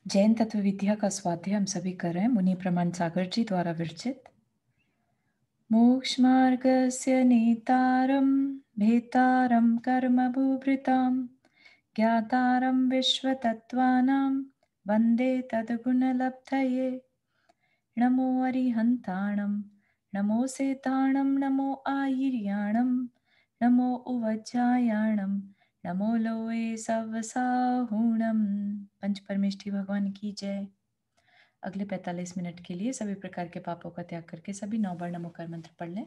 जैन तत्व विद्या का स्वाध्याय हम सभी कर रहे हैं मुनि प्रमाण सागर जी द्वारा विरचित। मोक्षमार्गस्य नेतारं भेतारं कर्मभूभृतां ज्ञातारं विश्वतत्त्वानां वन्दे तद्गुणलब्धये। नमो अरिहन्ताणं नमो सेताणं नमो आयिर्याणं नमो उवज्जायाणं नमो लोए सवसाहुणं। पंच परमेष्ठी भगवान की जय। अगले 45 मिनट के लिए सभी प्रकार के पापों का त्याग करके सभी 9 बार नमोकार मंत्र पढ़ लें।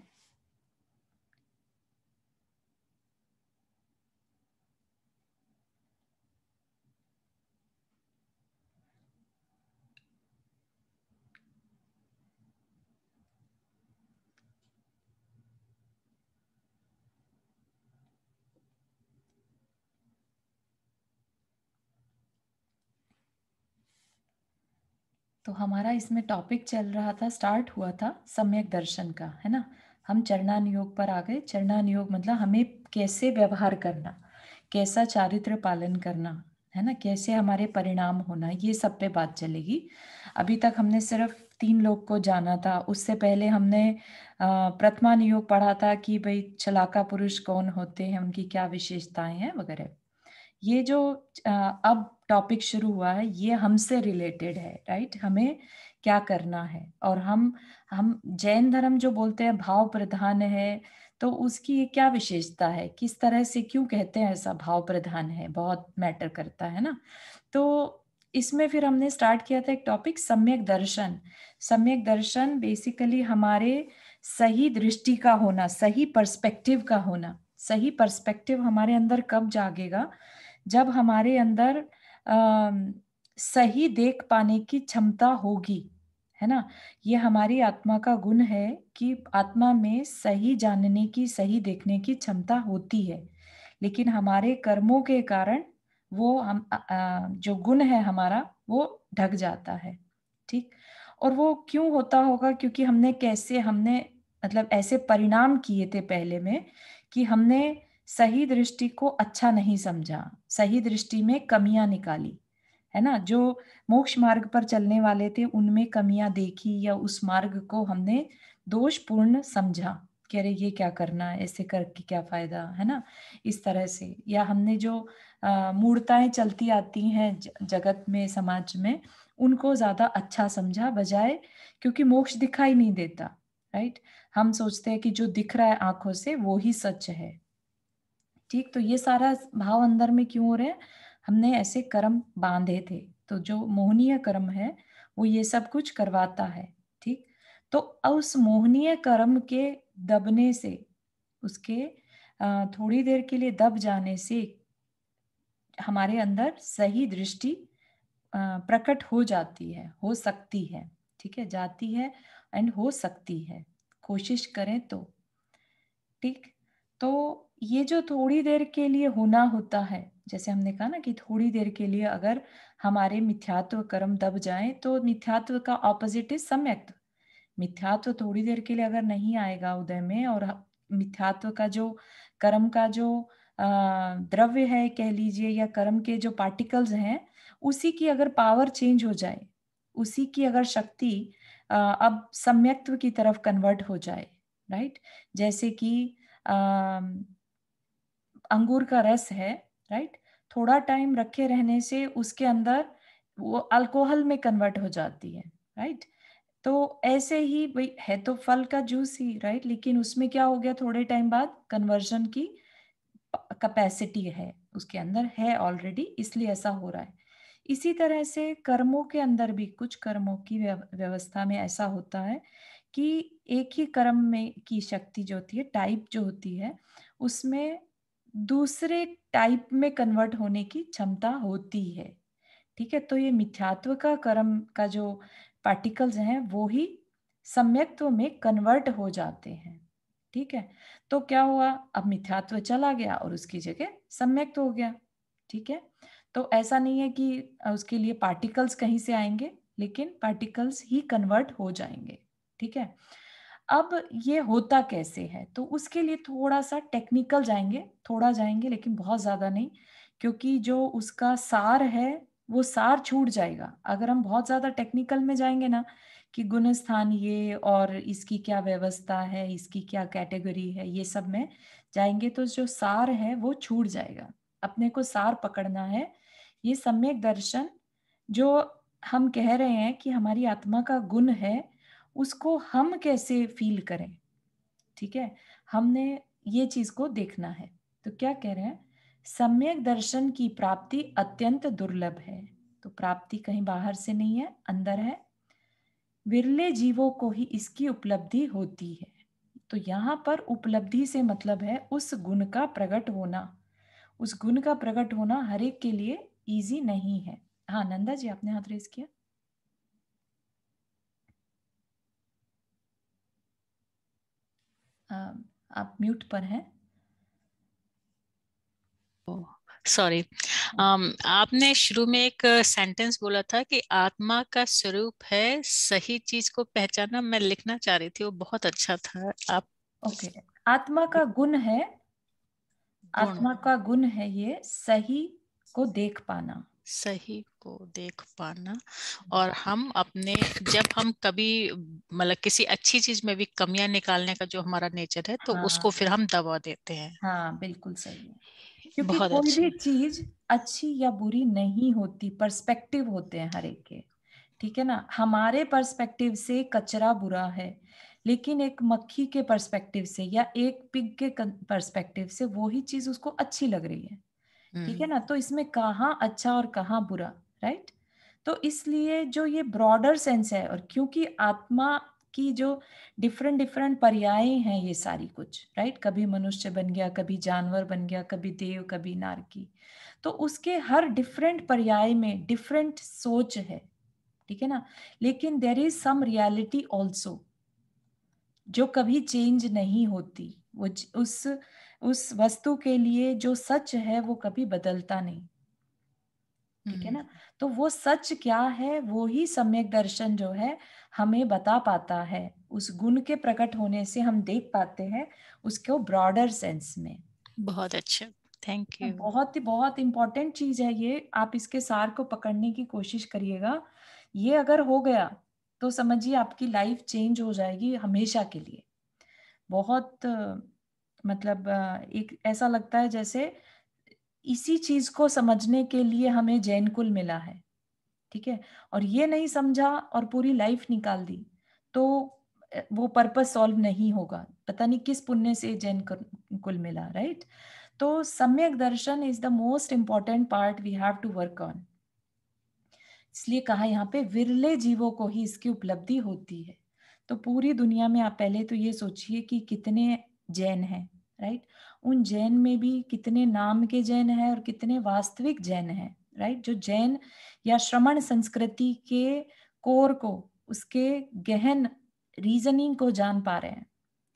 तो हमारा इसमें टॉपिक चल रहा था, स्टार्ट हुआ था सम्यक दर्शन का, है ना। हम चरणान योग पर आ गए। चरणान योग मतलब हमें कैसे व्यवहार करना, कैसा चारित्र पालन करना, है ना, कैसे हमारे परिणाम होना, ये सब पे बात चलेगी। अभी तक हमने सिर्फ 3 लोग को जाना था। उससे पहले हमने प्रथमान योग पढ़ा था कि भाई छलाका पुरुष कौन होते हैं, उनकी क्या विशेषताएं हैं वगैरह। ये जो अब टॉपिक शुरू हुआ है ये हमसे रिलेटेड है, राइट। हमें क्या करना है, और हम जैन धर्म जो बोलते हैं भाव प्रधान है, तो उसकी ये क्या विशेषता है, किस तरह से, क्यों कहते हैं ऐसा भाव प्रधान है, बहुत मैटर करता है ना। तो इसमें फिर हमने स्टार्ट किया था एक टॉपिक सम्यक दर्शन। सम्यक दर्शन बेसिकली हमारे सही दृष्टि का होना, सही पर्सपेक्टिव का होना। सही पर्सपेक्टिव हमारे अंदर कब जागेगा, जब हमारे अंदर सही देख पाने की क्षमता होगी, है ना। ये हमारी आत्मा का गुण है कि आत्मा में सही जानने की, सही देखने की क्षमता होती है, लेकिन हमारे कर्मों के कारण वो जो गुण है हमारा वो ढक जाता है, ठीक। और वो क्यों होता होगा, क्योंकि हमने मतलब ऐसे परिणाम किए थे पहले में कि हमने सही दृष्टि को अच्छा नहीं समझा, सही दृष्टि में कमियां निकाली, है ना। जो मोक्ष मार्ग पर चलने वाले थे उनमें कमियां देखी, या उस मार्ग को हमने दोषपूर्ण समझा कि अरे ये क्या करना है, ऐसे करके क्या फायदा, है ना, इस तरह से। या हमने जो मूर्ताएं चलती आती हैं जगत में, समाज में, उनको ज्यादा अच्छा समझा, बजाय, क्योंकि मोक्ष दिखाई नहीं देता, राइट। हम सोचते हैं कि जो दिख रहा है आंखों से वो ही सच है, ठीक। तो ये सारा भाव अंदर में क्यों हो रहे हैं, हमने ऐसे कर्म बांधे थे। तो जो मोहनीय कर्म है वो ये सब कुछ करवाता है, ठीक। तो उस मोहनीय कर्म के दबने से, उसके थोड़ी देर के लिए दब जाने से हमारे अंदर सही दृष्टि प्रकट हो जाती है, हो सकती है, ठीक है, जाती है एंड हो सकती है, कोशिश करें तो, ठीक। तो ये जो थोड़ी देर के लिए होना होता है, जैसे हमने कहा ना कि थोड़ी देर के लिए अगर हमारे मिथ्यात्व कर्म दब जाए, तो मिथ्यात्व का ऑपोजिट इज सम्यक्त्व। मिथ्यात्व थोड़ी देर के लिए अगर नहीं आएगा उदय में, और मिथ्यात्व का जो कर्म का जो द्रव्य है कह लीजिए, या कर्म के जो पार्टिकल्स हैं, उसी की अगर पावर चेंज हो जाए, उसी की अगर शक्ति अब सम्यक्त्व की तरफ कन्वर्ट हो जाए, राइट। जैसे कि अंगूर का रस है, राइट, थोड़ा टाइम रखे रहने से उसके अंदर वो अल्कोहल में कन्वर्ट हो जाती है, राइट। तो ऐसे ही भाई है तो फल का जूस ही, राइट, लेकिन उसमें क्या हो गया, थोड़े टाइम बाद कन्वर्जन की कैपेसिटी है उसके अंदर, है ऑलरेडी, इसलिए ऐसा हो रहा है। इसी तरह से कर्मों के अंदर भी कुछ कर्मों की व्यवस्था में ऐसा होता है कि एक ही कर्म में की शक्ति जो होती है, टाइप जो होती है, उसमें दूसरे टाइप में कन्वर्ट होने की क्षमता होती है, ठीक है। तो ये मिथ्यात्व का कर्म का जो पार्टिकल्स हैं वो ही सम्यक्त्व में कन्वर्ट हो जाते हैं, ठीक है। तो क्या हुआ, अब मिथ्यात्व चला गया और उसकी जगह सम्यक्त्व हो गया, ठीक है। तो ऐसा नहीं है कि उसके लिए पार्टिकल्स कहीं से आएंगे, लेकिन पार्टिकल्स ही कन्वर्ट हो जाएंगे, ठीक है। अब ये होता कैसे है, तो उसके लिए थोड़ा सा टेक्निकल जाएंगे, थोड़ा जाएंगे लेकिन बहुत ज्यादा नहीं, क्योंकि जो उसका सार है वो सार छूट जाएगा। अगर हम बहुत ज्यादा टेक्निकल में जाएंगे ना कि गुण स्थान ये और इसकी क्या व्यवस्था है, इसकी क्या कैटेगरी है, ये सब में जाएंगे तो जो सार है वो छूट जाएगा। अपने को सार पकड़ना है। ये सम्यक दर्शन जो हम कह रहे हैं कि हमारी आत्मा का गुण है, उसको हम कैसे फील करें, ठीक है, हमने ये चीज को देखना है। तो क्या कह रहे हैं, सम्यक दर्शन की प्राप्ति अत्यंत दुर्लभ है। तो प्राप्ति कहीं बाहर से नहीं है, अंदर है। विरले जीवों को ही इसकी उपलब्धि होती है। तो यहाँ पर उपलब्धि से मतलब है उस गुण का प्रकट होना। उस गुण का प्रकट होना हर एक के लिए इजी नहीं है। हाँ नंदा जी, आपने हाथ रेज किया। आप म्यूट पर हैं। सॉरी। आपने शुरू में एक सेंटेंस बोला था कि आत्मा का स्वरूप है सही चीज को पहचानना। मैं लिखना चाह रही थी, वो बहुत अच्छा था। आप ओके, आत्मा का गुण है, गुण, आत्मा का गुण है ये सही को देख पाना। सही को देख पाना। और हम अपने, जब हम कभी मतलब किसी अच्छी चीज में भी कमियां निकालने का जो हमारा नेचर है, तो उसको हाँ फिर हम दबा देते हैं। हाँ बिल्कुल सही है। क्योंकि बहुत कोई भी अच्छे। चीज अच्छी या बुरी नहीं होती, पर्सपेक्टिव होते हैं हर एक के, ठीक है ना। हमारे पर्सपेक्टिव से कचरा बुरा है, लेकिन एक मक्खी के पर्सपेक्टिव से या एक पिग के पर्सपेक्टिव से वो ही चीज उसको अच्छी लग रही है, ठीक है हम्म। ना। तो इसमें कहाँ अच्छा और कहाँ बुरा, राइट। तो इसलिए जो ये ब्रॉडर सेंस है, और क्योंकि आत्मा की जो डिफरेंट डिफरेंट पर्याय हैं ये सारी कुछ, राइट, कभी मनुष्य बन गया, कभी जानवर बन गया, कभी देव, कभी नारकी, तो उसके हर डिफरेंट पर्याय में डिफरेंट सोच है, ठीक है ना। लेकिन there is some reality also जो कभी चेंज नहीं होती। वो उस वस्तु के लिए जो सच है वो कभी बदलता नहीं, ठीक है हम्म। ना। तो वो सच क्या है, वो ही सम्यक दर्शन जो है हमें बता पाता है। उस गुण के प्रकट होने से हम देख पाते हैं उसको ब्रॉडर सेंस में। बहुत अच्छा। Thank you. बहुत इंपॉर्टेंट चीज है ये, आप इसके सार को पकड़ने की कोशिश करिएगा। ये अगर हो गया तो समझिए आपकी लाइफ चेंज हो जाएगी हमेशा के लिए। बहुत मतलब एक ऐसा लगता है जैसे इसी चीज को समझने के लिए हमें जैन कुल मिला है, ठीक है। और ये नहीं समझा और पूरी लाइफ निकाल दी तो वो पर्पस सॉल्व नहीं होगा। पता नहीं किस पुण्य से जैन कुल मिला, राइट। तो samyak darshan is the most important part we have to work on. इसलिए कहा यहाँ पे विरले जीवों को ही इसकी उपलब्धि होती है। तो पूरी दुनिया में आप पहले तो ये सोचिए कि कितने जैन हैं, राइट। उन जैन में भी कितने नाम के जैन हैं और कितने वास्तविक जैन हैं, राइट, जो जैन या श्रमण संस्कृति के कोर को, उसके गहन रीजनिंग को जान पा रहे हैं,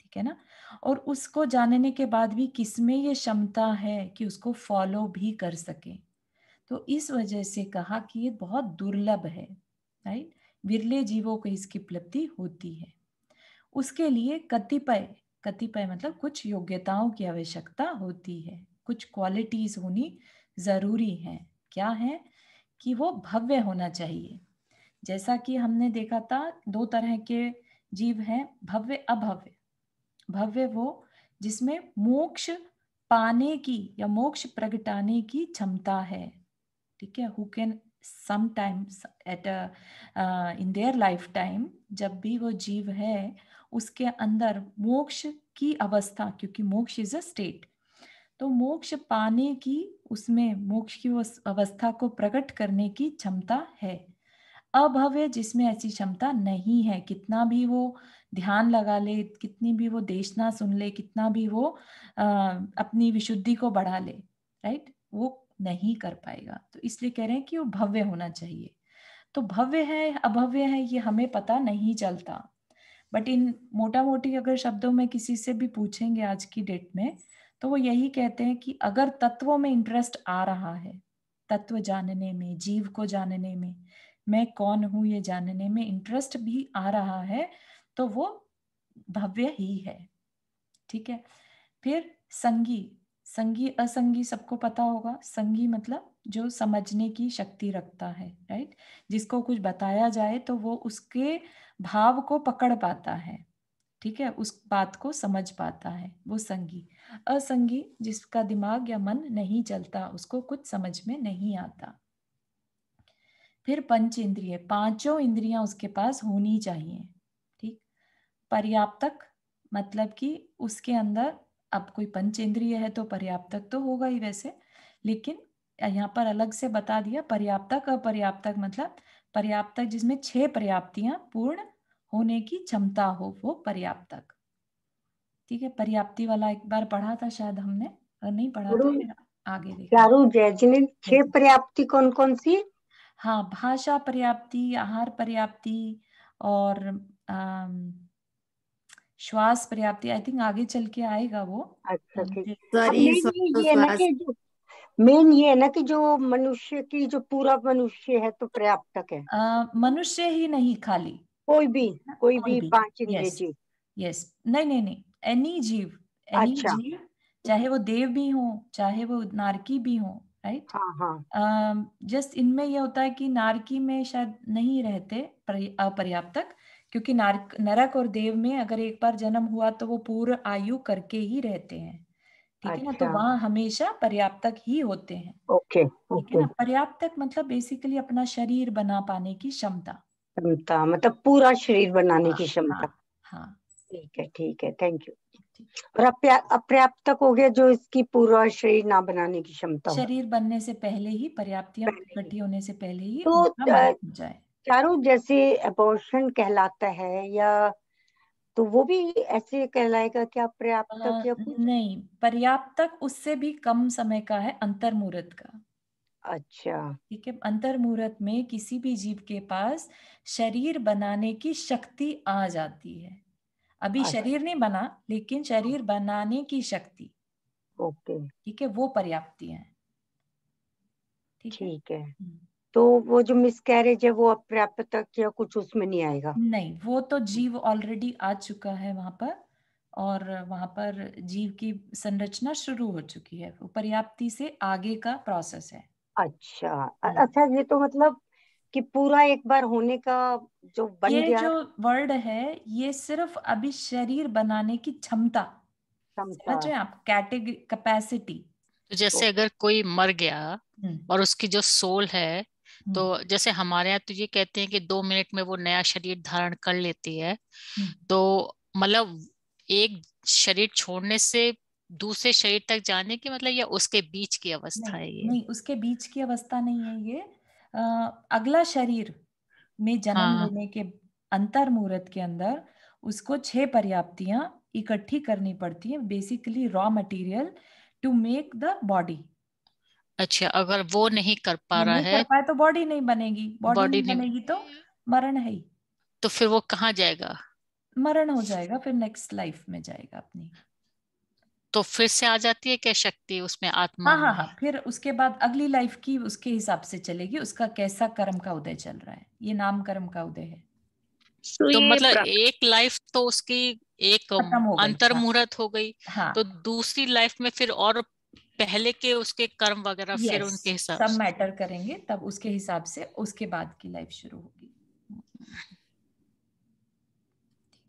ठीक है ना। और उसको जानने के बाद भी किसमें ये क्षमता है कि उसको फॉलो भी कर सके। तो इस वजह से कहा कि ये बहुत दुर्लभ है, राइट। विरले जीवों को इसकी उपलब्धि होती है। उसके लिए कतिपय, कतिपय मतलब कुछ योग्यताओं की आवश्यकता होती है, कुछ क्वालिटीज होनी जरूरी है। क्या है कि वो भव्य होना चाहिए। जैसा कि हमने देखा था दो तरह के जीव हैं, भव्य अभव्य। भव्य वो जिसमें मोक्ष पाने की या मोक्ष प्रगटाने की क्षमता है, ठीक है। Who can sometimes eight in their life time, जब भी वो जीव है उसके अंदर मोक्ष की अवस्था, क्योंकि मोक्ष इज अ स्टेट, तो मोक्ष पाने की, उसमें मोक्ष की उस अवस्था को प्रकट करने की क्षमता है। अभव्य जिसमें ऐसी क्षमता नहीं है, कितना भी वो ध्यान लगा ले, कितनी भी वो देशना सुन ले, कितना भी वो अपनी विशुद्धि को बढ़ा ले, राइट, वो नहीं कर पाएगा। तो इसलिए कह रहे हैं कि वो भव्य होना चाहिए। तो भव्य है अभव्य है ये हमें पता नहीं चलता, बट इन मोटा मोटी अगर शब्दों में किसी से भी पूछेंगे आज की डेट में, तो वो यही कहते हैं कि अगर तत्वों में इंटरेस्ट आ रहा है, तत्व जानने में, जीव को जानने में, मैं कौन हूं ये जानने में इंटरेस्ट भी आ रहा है, तो वो भव्य ही है, ठीक है। फिर संगी, संगी असंगी सबको पता होगा। संगी मतलब जो समझने की शक्ति रखता है, राइट। जिसको कुछ बताया जाए तो वो उसके भाव को पकड़ पाता है, ठीक है, उस बात को समझ पाता है, वो संगी। असंगी जिसका दिमाग या मन नहीं चलता, उसको कुछ समझ में नहीं आता। फिर पंच इंद्रिय, पांचों इंद्रियां उसके पास होनी चाहिए, ठीक। पर्याप्तक मतलब कि उसके अंदर, अब कोई पंच इंद्रिय है तो पर्याप्तक तो होगा ही वैसे, लेकिन यहाँ पर अलग से बता दिया पर्याप्तक अपर्याप्तक, मतलब पर्याप्तक जिसमें 6 पर्याप्तियां पूर्ण होने की क्षमता हो, वो पर्याप्तक, ठीक है। पर्याप्ति वाला एक बार पढ़ा था शायद हमने, अगर नहीं पढ़ा तो फिर आगे देखेंगे। चारू जैजने 6 पर्याप्ति कौन कौन सी? हाँ, भाषा पर्याप्ति, आहार पर्याप्ति, और श्वास पर्याप्ति, आई थिंक आगे चल के आएगा वो। अच्छा ठीक। अब शरीर मेन ये है ना श्वास। कि जो मेन ये है ना कि जो मनुष्य की जो पूरा मनुष्य है तो पर्याप्तक है। मनुष्य ही नहीं, खाली कोई भी कोई 5 भी, इंद्रिय यस जी। यस, नहीं, एनी जीव, एनी अच्छा। जीव, चाहे वो देव भी हो, चाहे वो नारकी भी हो, राइट। हाँ हाँ। जस्ट इनमें यह होता है कि नारकी में शायद नहीं रहते अपर्याप्तक, क्योंकि नरक और देव में अगर एक बार जन्म हुआ तो वो पूर्ण आयु करके ही रहते हैं, ठीक है ना, तो अच्छा वहां हमेशा पर्याप्तक ही होते हैं, ओके ठीक है ओके। ना। पर्याप्तक मतलब बेसिकली अपना शरीर बना पाने की क्षमता। क्षमता मतलब पूरा शरीर बनाने हाँ की क्षमता। हाँ हाँ, ठीक है थैंक यू। ठीक। और अपर्याप्तक हो गया जो इसकी पूरा शरीर ना बनाने की क्षमता हो। शरीर बनने से पहले ही, पर्याप्तियां पहले ही। इकट्ठी होने से पहले ही तो उनका मरण हो जाए। चारों जैसे अबॉर्शन कहलाता है या तो वो भी ऐसे कहलाएगा क्या, पर्याप्तक या कुछ? नहीं, पर्याप्तक उससे भी कम समय का है, अंतर्मुहूर्त का, अच्छा ठीक है। अंतर्मुहूर्त में किसी भी जीव के पास शरीर बनाने की शक्ति आ जाती है। अभी अच्छा। शरीर नहीं बना, लेकिन शरीर बनाने की शक्ति, ओके ठीक है, वो पर्याप्ति है, ठीक है। ठीक है। तो वो जो मिसकैरेज है वो अपर्याप्तक या कुछ उसमें नहीं आएगा? नहीं, वो तो जीव ऑलरेडी आ चुका है वहां पर, और वहां पर जीव की संरचना शुरू हो चुकी है, वो पर्याप्ति से आगे का प्रोसेस है। अच्छा अच्छा ये तो मतलब कि पूरा एक बार होने का जो बन ये गया जो वर्ड है, ये सिर्फ अभी शरीर बनाने की क्षमता, क्षमता। समझ रहे हैं आप, कैटेगरी, कैपेसिटी। तो जैसे ओके। अगर कोई मर गया हम्म और उसकी जो सोल है, तो हम्म जैसे हमारे यहाँ तो ये कहते हैं कि 2 मिनट में वो नया शरीर धारण कर लेती है, हम्म। तो मतलब एक शरीर छोड़ने से दूसरे शरीर तक जाने की मतलब, या उसके बीच की अवस्था नहीं है ये? नहीं, उसके बीच की अवस्था नहीं है ये। अगला शरीर में जन्म हाँ। लेने के अंतर मुहूर्त के अंदर उसको 6 पर्याप्तियां इकट्ठी करनी पड़ती है, basically raw material to make the body. अच्छा, अगर वो नहीं कर पा वो रहा नहीं कर है, पाए तो बॉडी नहीं बनेगी, बॉडी बॉडी नहीं नहीं, बनेगी तो मरण है ही, तो फिर वो कहाँ जाएगा? मरण हो जाएगा, फिर नेक्स्ट लाइफ में जाएगा अपनी। तो फिर से आ जाती है क्या शक्ति उसमें, हाँ आत्मा हाँ में? हाँ, फिर उसके बाद अगली लाइफ की उसके हिसाब से चलेगी, उसका कैसा कर्म का उदय चल रहा है, ये नाम कर्म का उदय है। तो तो ये मतलब एक लाइफ तो उसकी एक खत्म हो गई, अंतर हाँ मुहूर्त हो गई, हाँ, तो दूसरी लाइफ में फिर और पहले के उसके कर्म वगैरह फिर यस, उनके हिसाब सब से? मैटर करेंगे, तब उसके हिसाब से उसके बाद की लाइफ शुरू होगी।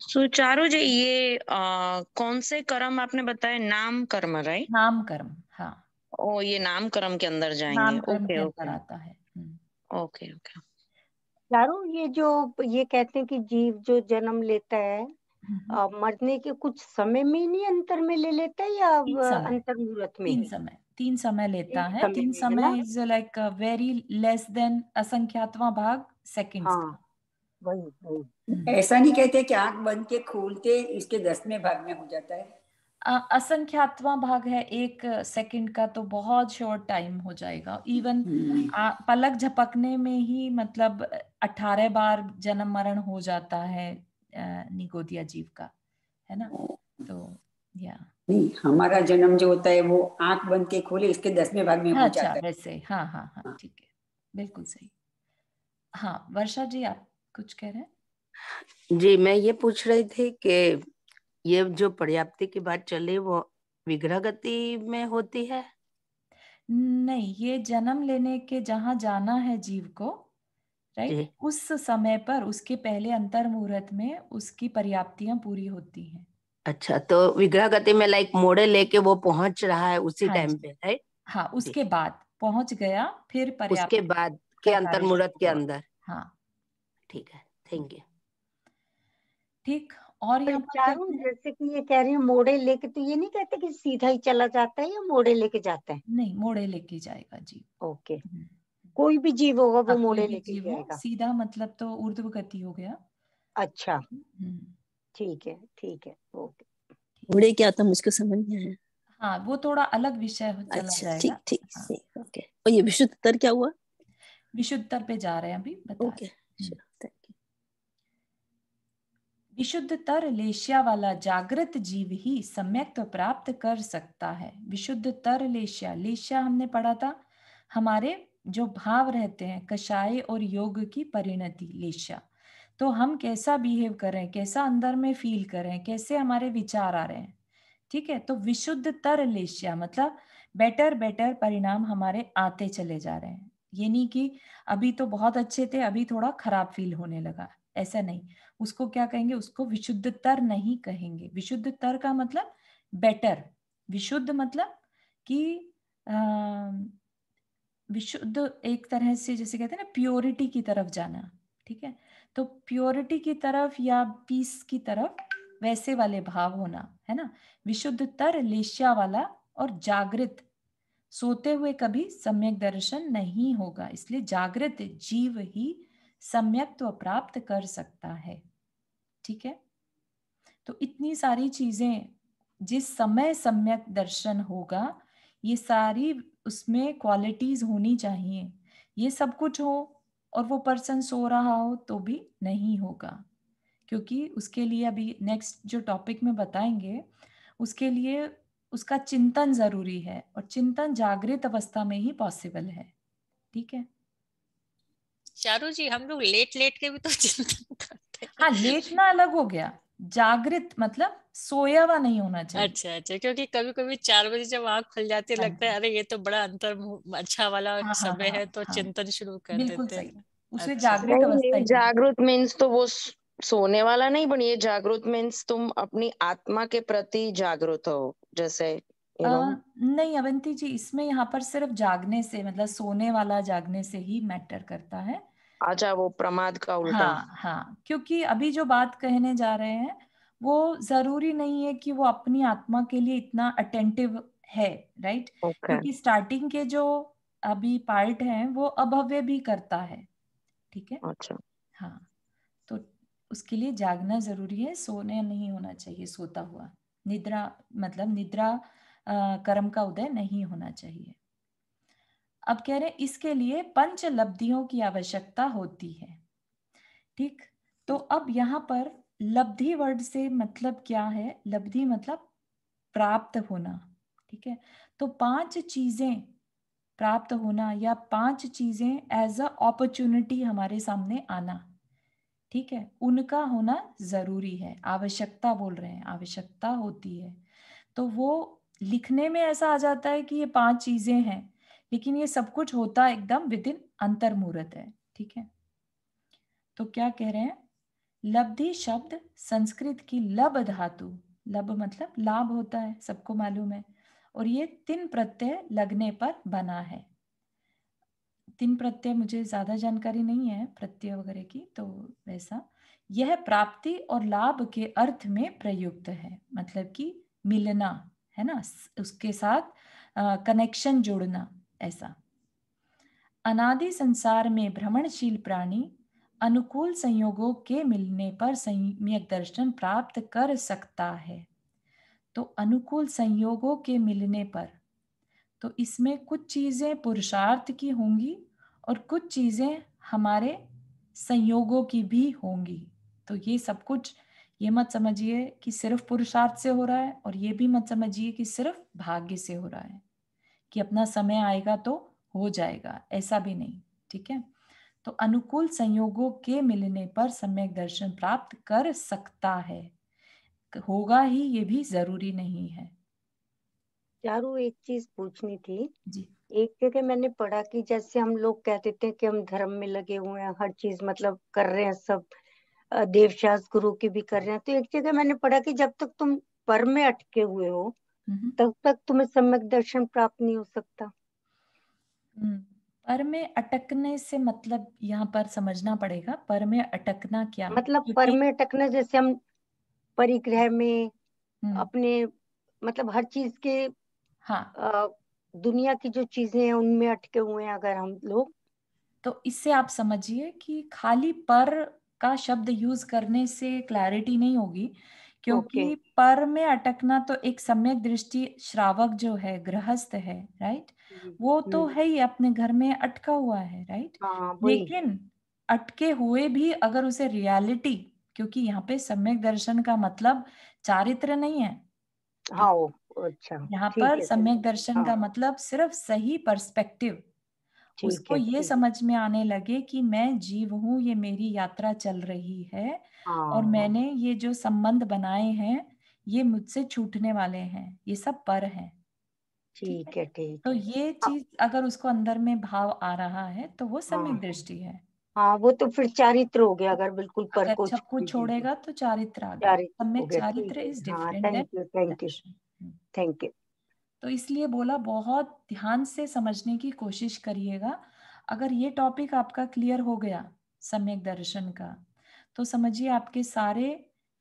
सुचारू जी, ये कौन से कर्म आपने बताए? नाम कर्म, राइट? नाम कर्म, हाँ, ओ, ये नाम कर्म के अंदर जाएंगे। नाम कर्म ओके के अंदर ओके आता है। Okay okay. चारों ये जो ये कहते हैं कि जीव जो जन्म लेता है हम्म। मरने के कुछ समय में ही नहीं अंतर में ले लेता है या तीन समय, अंतर मुहूर्त में? 3 समय लेता एक है, समय 3 में है ना? समय is like very less than असंख्यातवां भाग सेकंड्स हाँ का। वही वही। ऐसा नहीं कहते कि आंख बंद के खोलते इसके 10वें भाग में हो जाता है। असंख्यातवां भाग है, 1 सेकंड का तो बहुत शॉर्ट टाइम हो जाएगा, इवन पलक झपकने में ही मतलब 18 बार जन्म मरण हो जाता है निगोदिया जीव का, है ना, तो या नहीं, हमारा जन्म जो होता है वो आंख बंद के खोले इसके 10वें भाग में हाँ, हो अच्छा जाता वैसे, हाँ हाँ हाँ, है। ठीक है, बिल्कुल सही। हाँ, वर्षा जी आप कुछ कह रहे हैं? जी, मैं ये पूछ रही थी कि ये जो पर्याप्ति की बात चली वो विग्रह गति में होती है? नहीं, ये जन्म लेने के जहाँ जाना है जीव को, राइट, जी उस समय पर उसके पहले अंतर मुहूर्त में उसकी पर्याप्तियां पूरी होती हैं। अच्छा, तो विग्रह गति में लाइक मोड़े लेके वो पहुंच रहा है उसी हाँ टाइम जी, पे, राइट? हाँ, जी, उसके बाद पहुंच गया, फिर उसके पर्याप्ति बाद के का अंतर कार्य मुहूर्त शुरू के हुआ। अंदर। हाँ, ठीक है, थैंक यू। ठीक। और पर यहाँ पर चारों कहते हैं, जैसे कि ये कह रही है मोड़े लेके, तो ये नहीं कहते कि सीधा ही चला जाता है या मोड़े लेके जाता है? नहीं, मोड़े लेके जाएगा जी। ओके, हम्म, कोई भी जीव होगा वो हाँ, कोई मोड़े भी लेके ही जीव हो, जाएगा। सीधा मतलब तो ऊर्ध्व गति हो गया। अच्छा, हम्म, ठीक है, ठीक है, ओके। घोड़े क्या था मुझको समझ नहीं आया। हाँ, वो थोड़ा अलग विषय चला अच्छा, जाएगा। ठीक ठीक हाँ, ठीक, ओके। और ये विशुद्ध उत्तर क्या हुआ? विशुद्धतर पे जा रहे हैं, अभी बता ओके, रहे हैं। Sure, thank you. विशुद्धतर लेश्या वाला जागृत जीव ही सम्यक्त्व प्राप्त कर सकता है। विशुद्धतर लेश्या, लेश्या हमने पढ़ा था, हमारे जो भाव रहते हैं, कषाय और योग की परिणति लेश्या। तो हम कैसा बिहेव कर रहे हैं, कैसा अंदर में फील कर रहे हैं, कैसे हमारे विचार आ रहे हैं, ठीक है। तो विशुद्धतर लेश्या मतलब बेटर बेटर परिणाम हमारे आते चले जा रहे हैं। ये नहीं कि अभी तो बहुत अच्छे थे, अभी थोड़ा खराब फील होने लगा, ऐसा नहीं। उसको क्या कहेंगे, उसको विशुद्धतर नहीं कहेंगे। विशुद्धतर का मतलब बेटर, विशुद्ध मतलब कि विशुद्ध एक तरह से जैसे कहते हैं ना, प्योरिटी की तरफ जाना, ठीक है। तो प्योरिटी की तरफ या पीस की तरफ, वैसे वाले भाव होना, है ना। विशुद्धतर लेश्या वाला और जागृत, सोते हुए कभी सम्यक दर्शन नहीं होगा, इसलिए जागृत जीव ही सम्यक्त्व प्राप्त कर सकता है, ठीक है। तो इतनी सारी चीजें, जिस समय सम्यक दर्शन होगा, ये सारी उसमें क्वालिटीज होनी चाहिए। ये सब कुछ हो और वो पर्सन सो रहा हो तो भी नहीं होगा, क्योंकि उसके लिए अभी नेक्स्ट जो टॉपिक में बताएंगे, उसके लिए उसका चिंतन जरूरी है, और चिंतन जागृत अवस्था में ही पॉसिबल है, ठीक है। चारू जी, हम लोग लेट लेट के भी तो चिंतन करते हैं। हाँ, लेटना अलग हो गया, जागृत मतलब सोया हुआ नहीं होना चाहिए। अच्छा अच्छा, क्योंकि कभी कभी 4 बजे जब आँख खुल जाती है, हाँ लगता है जी, अरे ये तो बड़ा अच्छा वाला हाँ हाँ समय हाँ है, तो हाँ, चिंतन शुरू कर बिल्कुल देते सही, हैं। उसे अच्छा जागृत नहीं, अवस्था ये ही कहेंगे। जागृत मीन्स तो वो सोने वाला नहीं, बनी ये जागृत मीन्स तुम अपनी आत्मा के प्रति जागृत हो, जैसे अ, यू नो। नहीं अवंती जी, इसमें यहाँ पर सिर्फ जागने से, मतलब सोने वाला जागने से ही मैटर करता है। अच्छा, वो प्रमाद का उल्टा। हाँ हाँ, क्योंकि अभी जो बात कहने जा रहे हैं, वो जरूरी नहीं है कि वो अपनी आत्मा के लिए इतना अटेंटिव है, राइट। ओके, क्योंकि स्टार्टिंग के जो अभी पार्ट हैं वो अभव्य भी करता है, ठीक है। अच्छा। हाँ, तो उसके लिए जागना जरूरी है, सोने नहीं होना चाहिए सोता हुआ। निद्रा मतलब निद्रा कर्म का उदय नहीं होना चाहिए। अब कह रहे हैं इसके लिए पंच लब्धियों की आवश्यकता होती है, ठीक। तो अब यहाँ पर लब्धि वर्ड से मतलब क्या है, लब्धि मतलब प्राप्त होना, ठीक है। तो 5 चीजें प्राप्त होना, या 5 चीजें एज अ अपॉर्चुनिटी हमारे सामने आना, ठीक है, उनका होना जरूरी है। आवश्यकता बोल रहे हैं, आवश्यकता होती है। तो वो लिखने में ऐसा आ जाता है कि ये 5 चीजें हैं, लेकिन ये सब कुछ होता एकदम विद इन अंतर्मुहूर्त है, ठीक है। तो क्या कह रहे हैं, लब्धि शब्द संस्कृत की लब धातु, लब मतलब लाभ होता है, सबको मालूम है, और ये 3 प्रत्यय लगने पर बना है। 3 प्रत्यय, मुझे ज्यादा जानकारी नहीं है प्रत्यय वगैरह की, तो वैसा यह प्राप्ति और लाभ के अर्थ में प्रयुक्त है, मतलब कि मिलना, है ना, उसके साथ कनेक्शन जोड़ना, ऐसा। अनादि संसार में भ्रमणशील प्राणी अनुकूल संयोगों के मिलने पर सम्यक दर्शन प्राप्त कर सकता है। तो अनुकूल संयोगों के मिलने पर, तो इसमें कुछ चीजें पुरुषार्थ की होंगी और कुछ चीजें हमारे संयोगों की भी होंगी। तो ये सब कुछ, ये मत समझिए कि सिर्फ पुरुषार्थ से हो रहा है, और ये भी मत समझिए कि सिर्फ भाग्य से हो रहा है, कि अपना समय आएगा तो हो जाएगा, ऐसा भी नहीं, ठीक है। तो अनुकूल संयोगों के मिलने पर सम्यक दर्शन प्राप्त कर सकता है, होगा ही ये भी जरूरी नहीं है। चारू एक चीज पूछनी थी जी। एक जगह मैंने पढ़ा कि जैसे हम लोग कह देते हैं कि हम धर्म में लगे हुए हैं, हर चीज मतलब कर रहे हैं सब, देवशास्त्र गुरु की भी कर रहे हैं, तो एक जगह मैंने पढ़ा कि जब तक तुम पर में अटके हुए हो तब तक तुम्हें सम्यक दर्शन प्राप्त नहीं हो सकता। पर में अटकने से मतलब यहाँ पर समझना पड़ेगा, पर में अटकना क्या है, मतलब पर क्योंकि में अटकना जैसे हम परिग्रह में हम्म, अपने मतलब हर चीज के हाँ, दुनिया की जो चीजें हैं उनमें अटके हुए हैं अगर हम लोग। तो इससे आप समझिए कि खाली पर का शब्द यूज करने से क्लैरिटी नहीं होगी, ओके। क्योंकि पर में अटकना तो एक सम्यक दृष्टि श्रावक जो है, गृहस्थ है, राइट, वो तो हम्म। है ही, अपने घर में अटका हुआ है, राइट। हाँ वही। लेकिन अटके हुए भी अगर उसे रियलिटी, क्योंकि यहाँ पे सम्यक दर्शन का मतलब चारित्र नहीं है, हाँ वो अच्छा। यहाँ ठीक पर है सम्यक समझ गई। दर्शन का हाँ मतलब सिर्फ सही पर्सपेक्टिव, ठीक उसको है ये ठीक। समझ में आने लगे कि मैं जीव हूं, ये मेरी यात्रा चल रही है, और हाँ मैंने ये जो संबंध बनाए हैं ये मुझसे छूटने वाले हैं, ये सब पर हैं, ठीक है। ठीक है ठीक तो है। ये हाँ चीज अगर उसको अंदर में भाव आ रहा है तो वो सम्यक हाँ। दृष्टि है। हाँ वो तो फिर चारित्र हो गया अगर बिल्कुल पर अगर को सबको छोड़ दें तो। छोड़ेगा तो चारित्र आ गया, चारित्र हो सम्यक गया ठीक चारित्र है। इज हाँ different than thank you thank you Darshan. Thank you. तो इसलिए बोला बहुत ध्यान से समझने की कोशिश करिएगा। अगर ये टॉपिक आपका क्लियर हो गया सम्यक दर्शन का, तो समझिए आपके सारे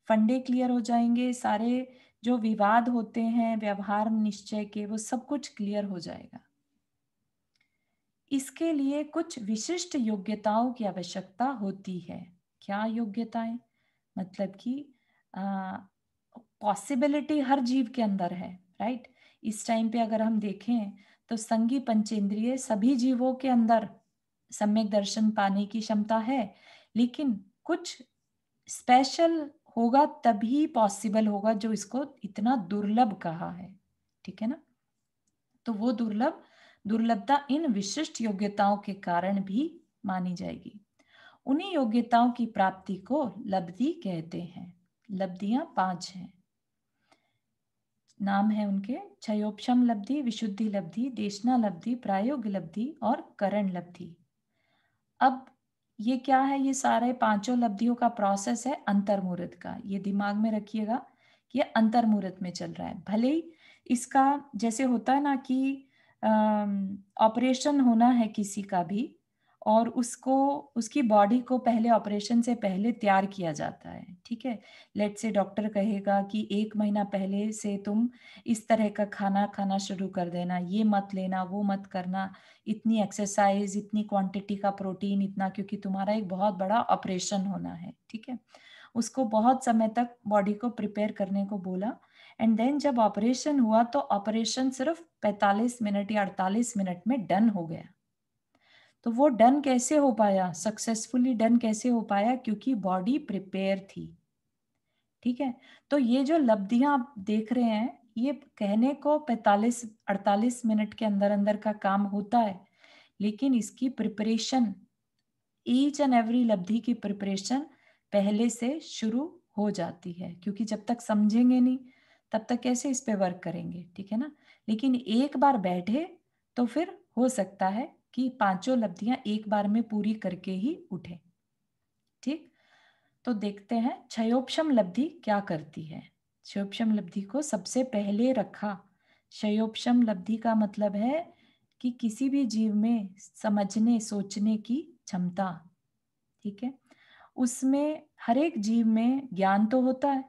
फंडे क्लियर हो जाएंगे, सारे जो विवाद होते हैं व्यवहार निश्चय के, वो सब कुछ क्लियर हो जाएगा। इसके लिए कुछ विशिष्ट योग्यताओं की आवश्यकता होती है। क्या योग्यताएं? मतलब कि पॉसिबिलिटी हर जीव के अंदर है, राइट। इस टाइम पे अगर हम देखें तो संगी पंचेंद्रिय सभी जीवों के अंदर सम्यक दर्शन पाने की क्षमता है, लेकिन कुछ स्पेशल होगा तभी पॉसिबल होगा, जो इसको इतना दुर्लभ कहा है, ठीक है ना। तो वो दुर्लभता इन विशिष्ट योग्यताओं के कारण भी मानी जाएगी। उन्हीं योग्यताओं की प्राप्ति को लब्धि कहते हैं। लब्धियां 5 हैं, नाम है उनके: क्षयोपशम लब्धि, विशुद्धि लब्धि, देशना लब्धि, प्रायोग लब्धि और करण लब्धि। अब ये क्या है? ये सारे पांचों लब्धियों का प्रोसेस है अंतर्मुहूर्त का, ये दिमाग में रखिएगा कि ये अंतर्मुहूर्त में चल रहा है। भले ही इसका जैसे होता है ना कि ऑपरेशन होना है किसी का भी, और उसको उसकी बॉडी को पहले ऑपरेशन से पहले तैयार किया जाता है, ठीक है। लेट से डॉक्टर कहेगा कि 1 महीना पहले से तुम इस तरह का खाना खाना शुरू कर देना, ये मत लेना, वो मत करना, इतनी एक्सरसाइज, इतनी क्वांटिटी का प्रोटीन, इतना, क्योंकि तुम्हारा एक बहुत बड़ा ऑपरेशन होना है, ठीक है। उसको बहुत समय तक बॉडी को प्रिपेयर करने को बोला, एंड देन जब ऑपरेशन हुआ तो ऑपरेशन सिर्फ 45 मिनट या 48 मिनट में डन हो गया। तो वो डन कैसे हो पाया, सक्सेसफुली डन कैसे हो पाया? क्योंकि बॉडी प्रिपेयर थी, ठीक है। तो ये जो लब्धियां आप देख रहे हैं, ये कहने को 45-48 मिनट के अंदर अंदर का काम होता है, लेकिन इसकी प्रिपरेशन, ईच एंड एवरी लब्धि की प्रिपरेशन पहले से शुरू हो जाती है, क्योंकि जब तक समझेंगे नहीं तब तक कैसे इस पे वर्क करेंगे, ठीक है ना। लेकिन एक बार बैठे तो फिर हो सकता है कि पांचों लब्धियां एक बार में पूरी करके ही उठे, ठीक। तो देखते हैं क्षयोपशम लब्धि क्या करती है। क्षयोपशम लब्धि को सबसे पहले रखा। क्षयोपशम लब्धि का मतलब है कि किसी भी जीव में समझने सोचने की क्षमता, ठीक है। उसमें हर एक जीव में ज्ञान तो होता है,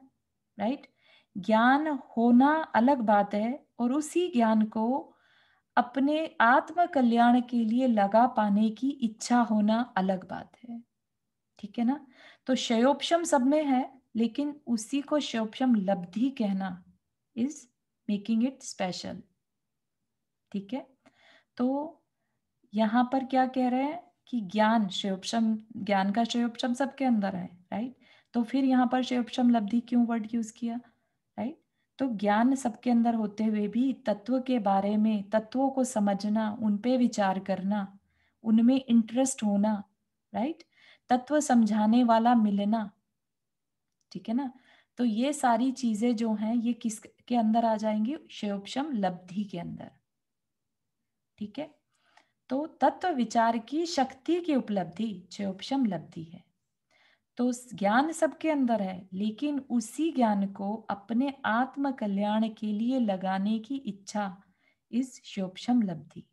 राइट। ज्ञान होना अलग बात है, और उसी ज्ञान को अपने आत्म कल्याण के लिए लगा पाने की इच्छा होना अलग बात है, ठीक है ना। तो क्षयोपशम सब में है, लेकिन उसी को क्षयोपशम लब्धि कहना इज मेकिंग इट स्पेशल, ठीक है। तो यहाँ पर क्या कह रहे हैं कि ज्ञान क्षयोपशम, ज्ञान का क्षयोपशम सबके अंदर है, राइट। तो फिर यहाँ पर क्षयोपशम लब्धि क्यों वर्ड यूज किया, राइट। तो ज्ञान सबके अंदर होते हुए भी तत्व के बारे में, तत्वों को समझना, उन पे विचार करना, उनमें इंटरेस्ट होना, राइट, तत्व समझाने वाला मिलना, ठीक है ना। तो ये सारी चीजें जो हैं ये किस के अंदर आ जाएंगी? क्षयोपशम लब्धि के अंदर, ठीक है, तो तत्व विचार की शक्ति की उपलब्धि क्षयोपशम लब्धि है। तो ज्ञान सबके अंदर है, लेकिन उसी ज्ञान को अपने आत्म कल्याण के लिए लगाने की इच्छा इस क्षयोपशम लब्धि।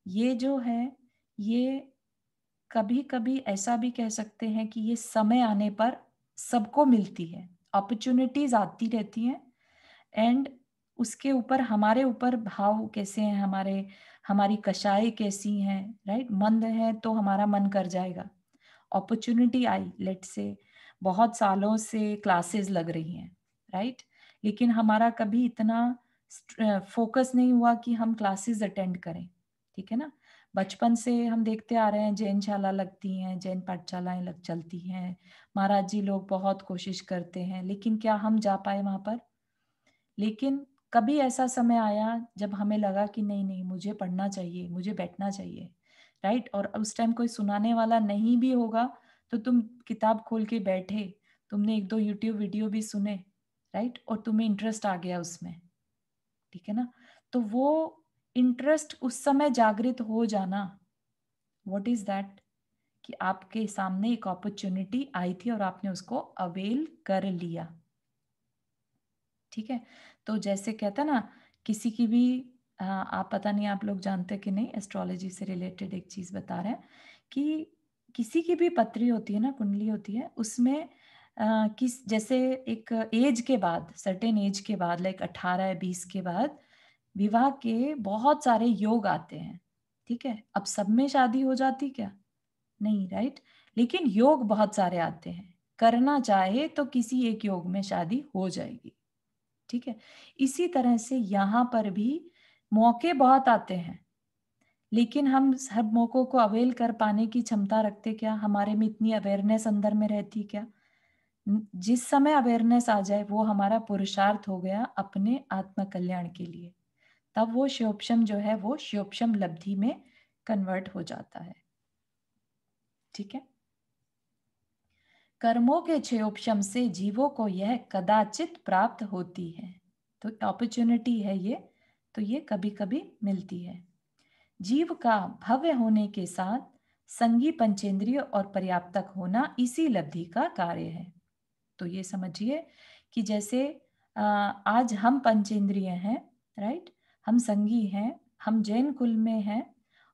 ये जो है, ये कभी कभी ऐसा भी कह सकते हैं कि ये समय आने पर सबको मिलती है, अपॉर्चुनिटीज आती रहती हैं, एंड उसके ऊपर हमारे ऊपर भाव कैसे हैं, हमारी कषाय कैसी हैं, राइट। मंद है तो हमारा मन कर जाएगा। अपॉर्चुनिटी आई, लेट से बहुत सालों से क्लासेस लग रही हैं, राइट, लेकिन हमारा कभी इतना फोकस नहीं हुआ कि हम क्लासेस अटेंड करें, ठीक है ना। बचपन से हम देखते आ रहे हैं जैनशाला लगती हैं, जैन पाठशालाएं लग चलती हैं, महाराज जी लोग बहुत कोशिश करते हैं, लेकिन क्या हम जा पाए वहां पर? लेकिन कभी ऐसा समय आया जब हमें लगा कि नहीं नहीं, मुझे पढ़ना चाहिए, मुझे बैठना चाहिए, राइट। और उस टाइम कोई सुनाने वाला नहीं भी होगा तो तुम किताब खोल के बैठे, तुमने 1-2 यूट्यूब वीडियो भी सुने, राइट, और तुम्हें इंटरेस्ट आ गया उसमें, ठीक है ना। तो वो इंटरेस्ट उस समय जागृत हो जाना, व्हाट इज दैट, कि आपके सामने एक अपॉर्चुनिटी आई थी और आपने उसको अवेल कर लिया, ठीक है। तो जैसे कहता ना, किसी की भी आप पता नहीं आप लोग जानते कि नहीं, एस्ट्रोलॉजी से रिलेटेड एक चीज बता रहे हैं कि किसी की भी पत्री होती है ना, कुंडली होती है, उसमें किस जैसे एक एज के बाद, सर्टेन एज के बाद, लाइक 18-20 के बाद विवाह के बहुत सारे योग आते हैं, ठीक है। अब सब में शादी हो जाती क्या? नहीं, राइट, लेकिन योग बहुत सारे आते हैं, करना चाहे तो किसी एक योग में शादी हो जाएगी, ठीक है। इसी तरह से यहाँ पर भी मौके बहुत आते हैं, लेकिन हम सब मौकों को अवेल कर पाने की क्षमता रखते क्या? हमारे में इतनी अवेयरनेस अंदर में रहती क्या? जिस समय अवेयरनेस आ जाए वो हमारा पुरुषार्थ हो गया अपने आत्म कल्याण के लिए, तब वो क्षयोपशम जो है वो क्षयोपशम लब्धि में कन्वर्ट हो जाता है, ठीक है। कर्मों के क्षयोपशम से जीवों को यह कदाचित प्राप्त होती है, तो अपॉर्चुनिटी है ये, तो ये कभी कभी मिलती है। जीव का भव्य होने के साथ संगी पंचेंद्रिय और पर्याप्तक होना इसी लब्धि का कार्य है। तो ये समझिए कि जैसे आज हम पंचेंद्रिय हैं, राइट, हम संगी हैं, हम जैन कुल में हैं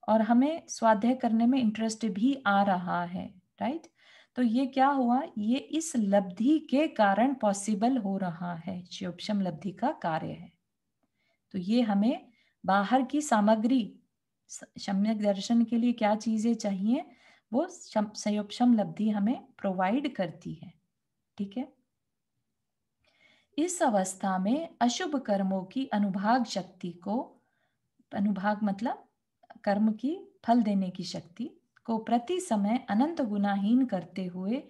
और हमें स्वाध्याय करने में इंटरेस्ट भी आ रहा है, राइट। तो ये क्या हुआ, ये इस लब्धि के कारण पॉसिबल हो रहा है, क्षयोपशम लब्धि का कार्य है। तो ये हमें बाहर की सामग्री, सम्यक दर्शन के लिए क्या चीजें चाहिए, वो क्षयोपशम लब्धि हमें प्रोवाइड करती है, ठीक है। इस अवस्था में अशुभ कर्मों की अनुभाग शक्ति को, अनुभाग मतलब कर्म की फल देने की शक्ति को प्रति समय अनंत गुनाहीन करते हुए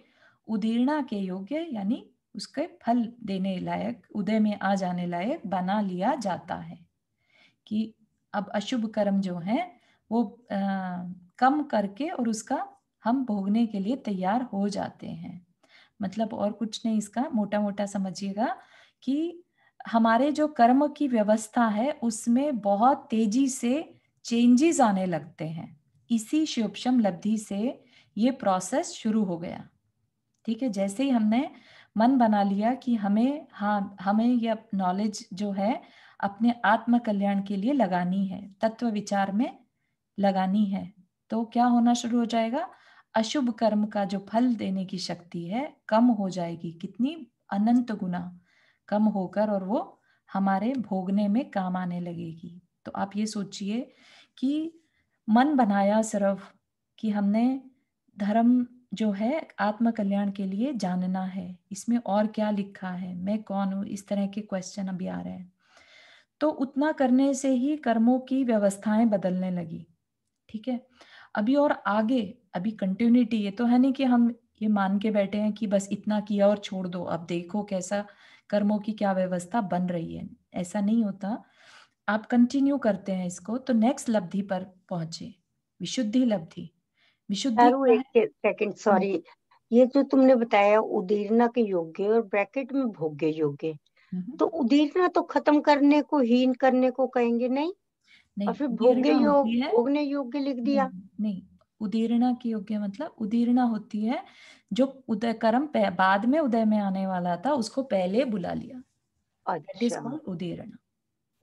उदीर्णा के योग्य, यानी उसके फल देने लायक, उदय में आ जाने लायक बना लिया जाता है। कि अब अशुभ कर्म जो है वो कम करके और उसका हम भोगने के लिए तैयार हो जाते हैं। मतलब और कुछ नहीं, इसका मोटा मोटा समझिएगा कि हमारे जो कर्म की व्यवस्था है उसमें बहुत तेजी से चेंजेस आने लगते हैं। इसी क्षयोपशम लब्धि से ये प्रोसेस शुरू हो गया, ठीक है। जैसे ही हमने मन बना लिया कि हमें यह नॉलेज जो है अपने आत्म कल्याण के लिए लगानी है, तत्व विचार में लगानी है, तो क्या होना शुरू हो जाएगा, अशुभ कर्म का जो फल देने की शक्ति है कम हो जाएगी, कितनी, अनंत गुना कम होकर, और वो हमारे भोगने में काम आने लगेगी। तो आप ये सोचिए कि मन बनाया सिर्फ कि हमने धर्म जो है आत्म कल्याण के लिए जानना है, इसमें और क्या लिखा है, मैं कौन हूँ, इस तरह के क्वेश्चन अभी आ रहे हैं। तो उतना करने से ही कर्मों की व्यवस्थाएं बदलने लगी, ठीक है। अभी और आगे, अभी कंटिन्यूटी, ये तो है नहीं कि हम ये मान के बैठे हैं कि बस इतना किया और छोड़ दो, अब देखो कैसा कर्मों की क्या व्यवस्था बन रही है, ऐसा नहीं होता। आप कंटिन्यू करते हैं इसको तो नेक्स्ट लब्धि पर पहुंचे, विशुद्धि लब्धि। विशुद्धि चारू क्या है? एक सेकंड, सॉरी, ये जो तुमने बताया उदीरना के योग्य और ब्रैकेट में भोग्य योग्य, तो उदीरना तो खत्म करने को, हीन करने को कहेंगे नहीं? नहीं, और फिर भोग्य उदीर्णा योग, होती है। भोगने योग्य लिख दिया। नहीं, उदीर्णा की योग्य मतलब उदीर्णा होती है जो उदय कर्म बाद में उदय में आने वाला था, उसको पहले बुला लिया। दैट इज अच्छा, कॉल्ड उदीर्णा।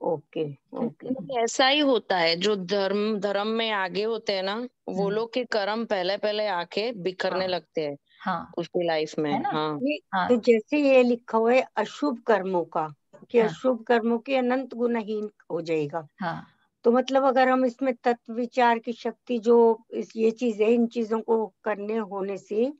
Okay okay. नहीं, ऐसा ही होता है, जो धर्म में आगे होते हैं ना, वो लोग के कर्म पहले पहले आके बिखरने हाँ लगते हैं हाँ, उसकी लाइफ में। है ना। हाँ ये हाँ तो जैसे ये लिखा हुआ है अशुभ कर्मों का, कि हाँ अशुभ कर्मों के अनंत गुणहीन हो जाएगा। हाँ तो मतलब अगर हम इसमें तत्व विचार की शक्ति जो ये चीज है, इन चीजों को करने होने से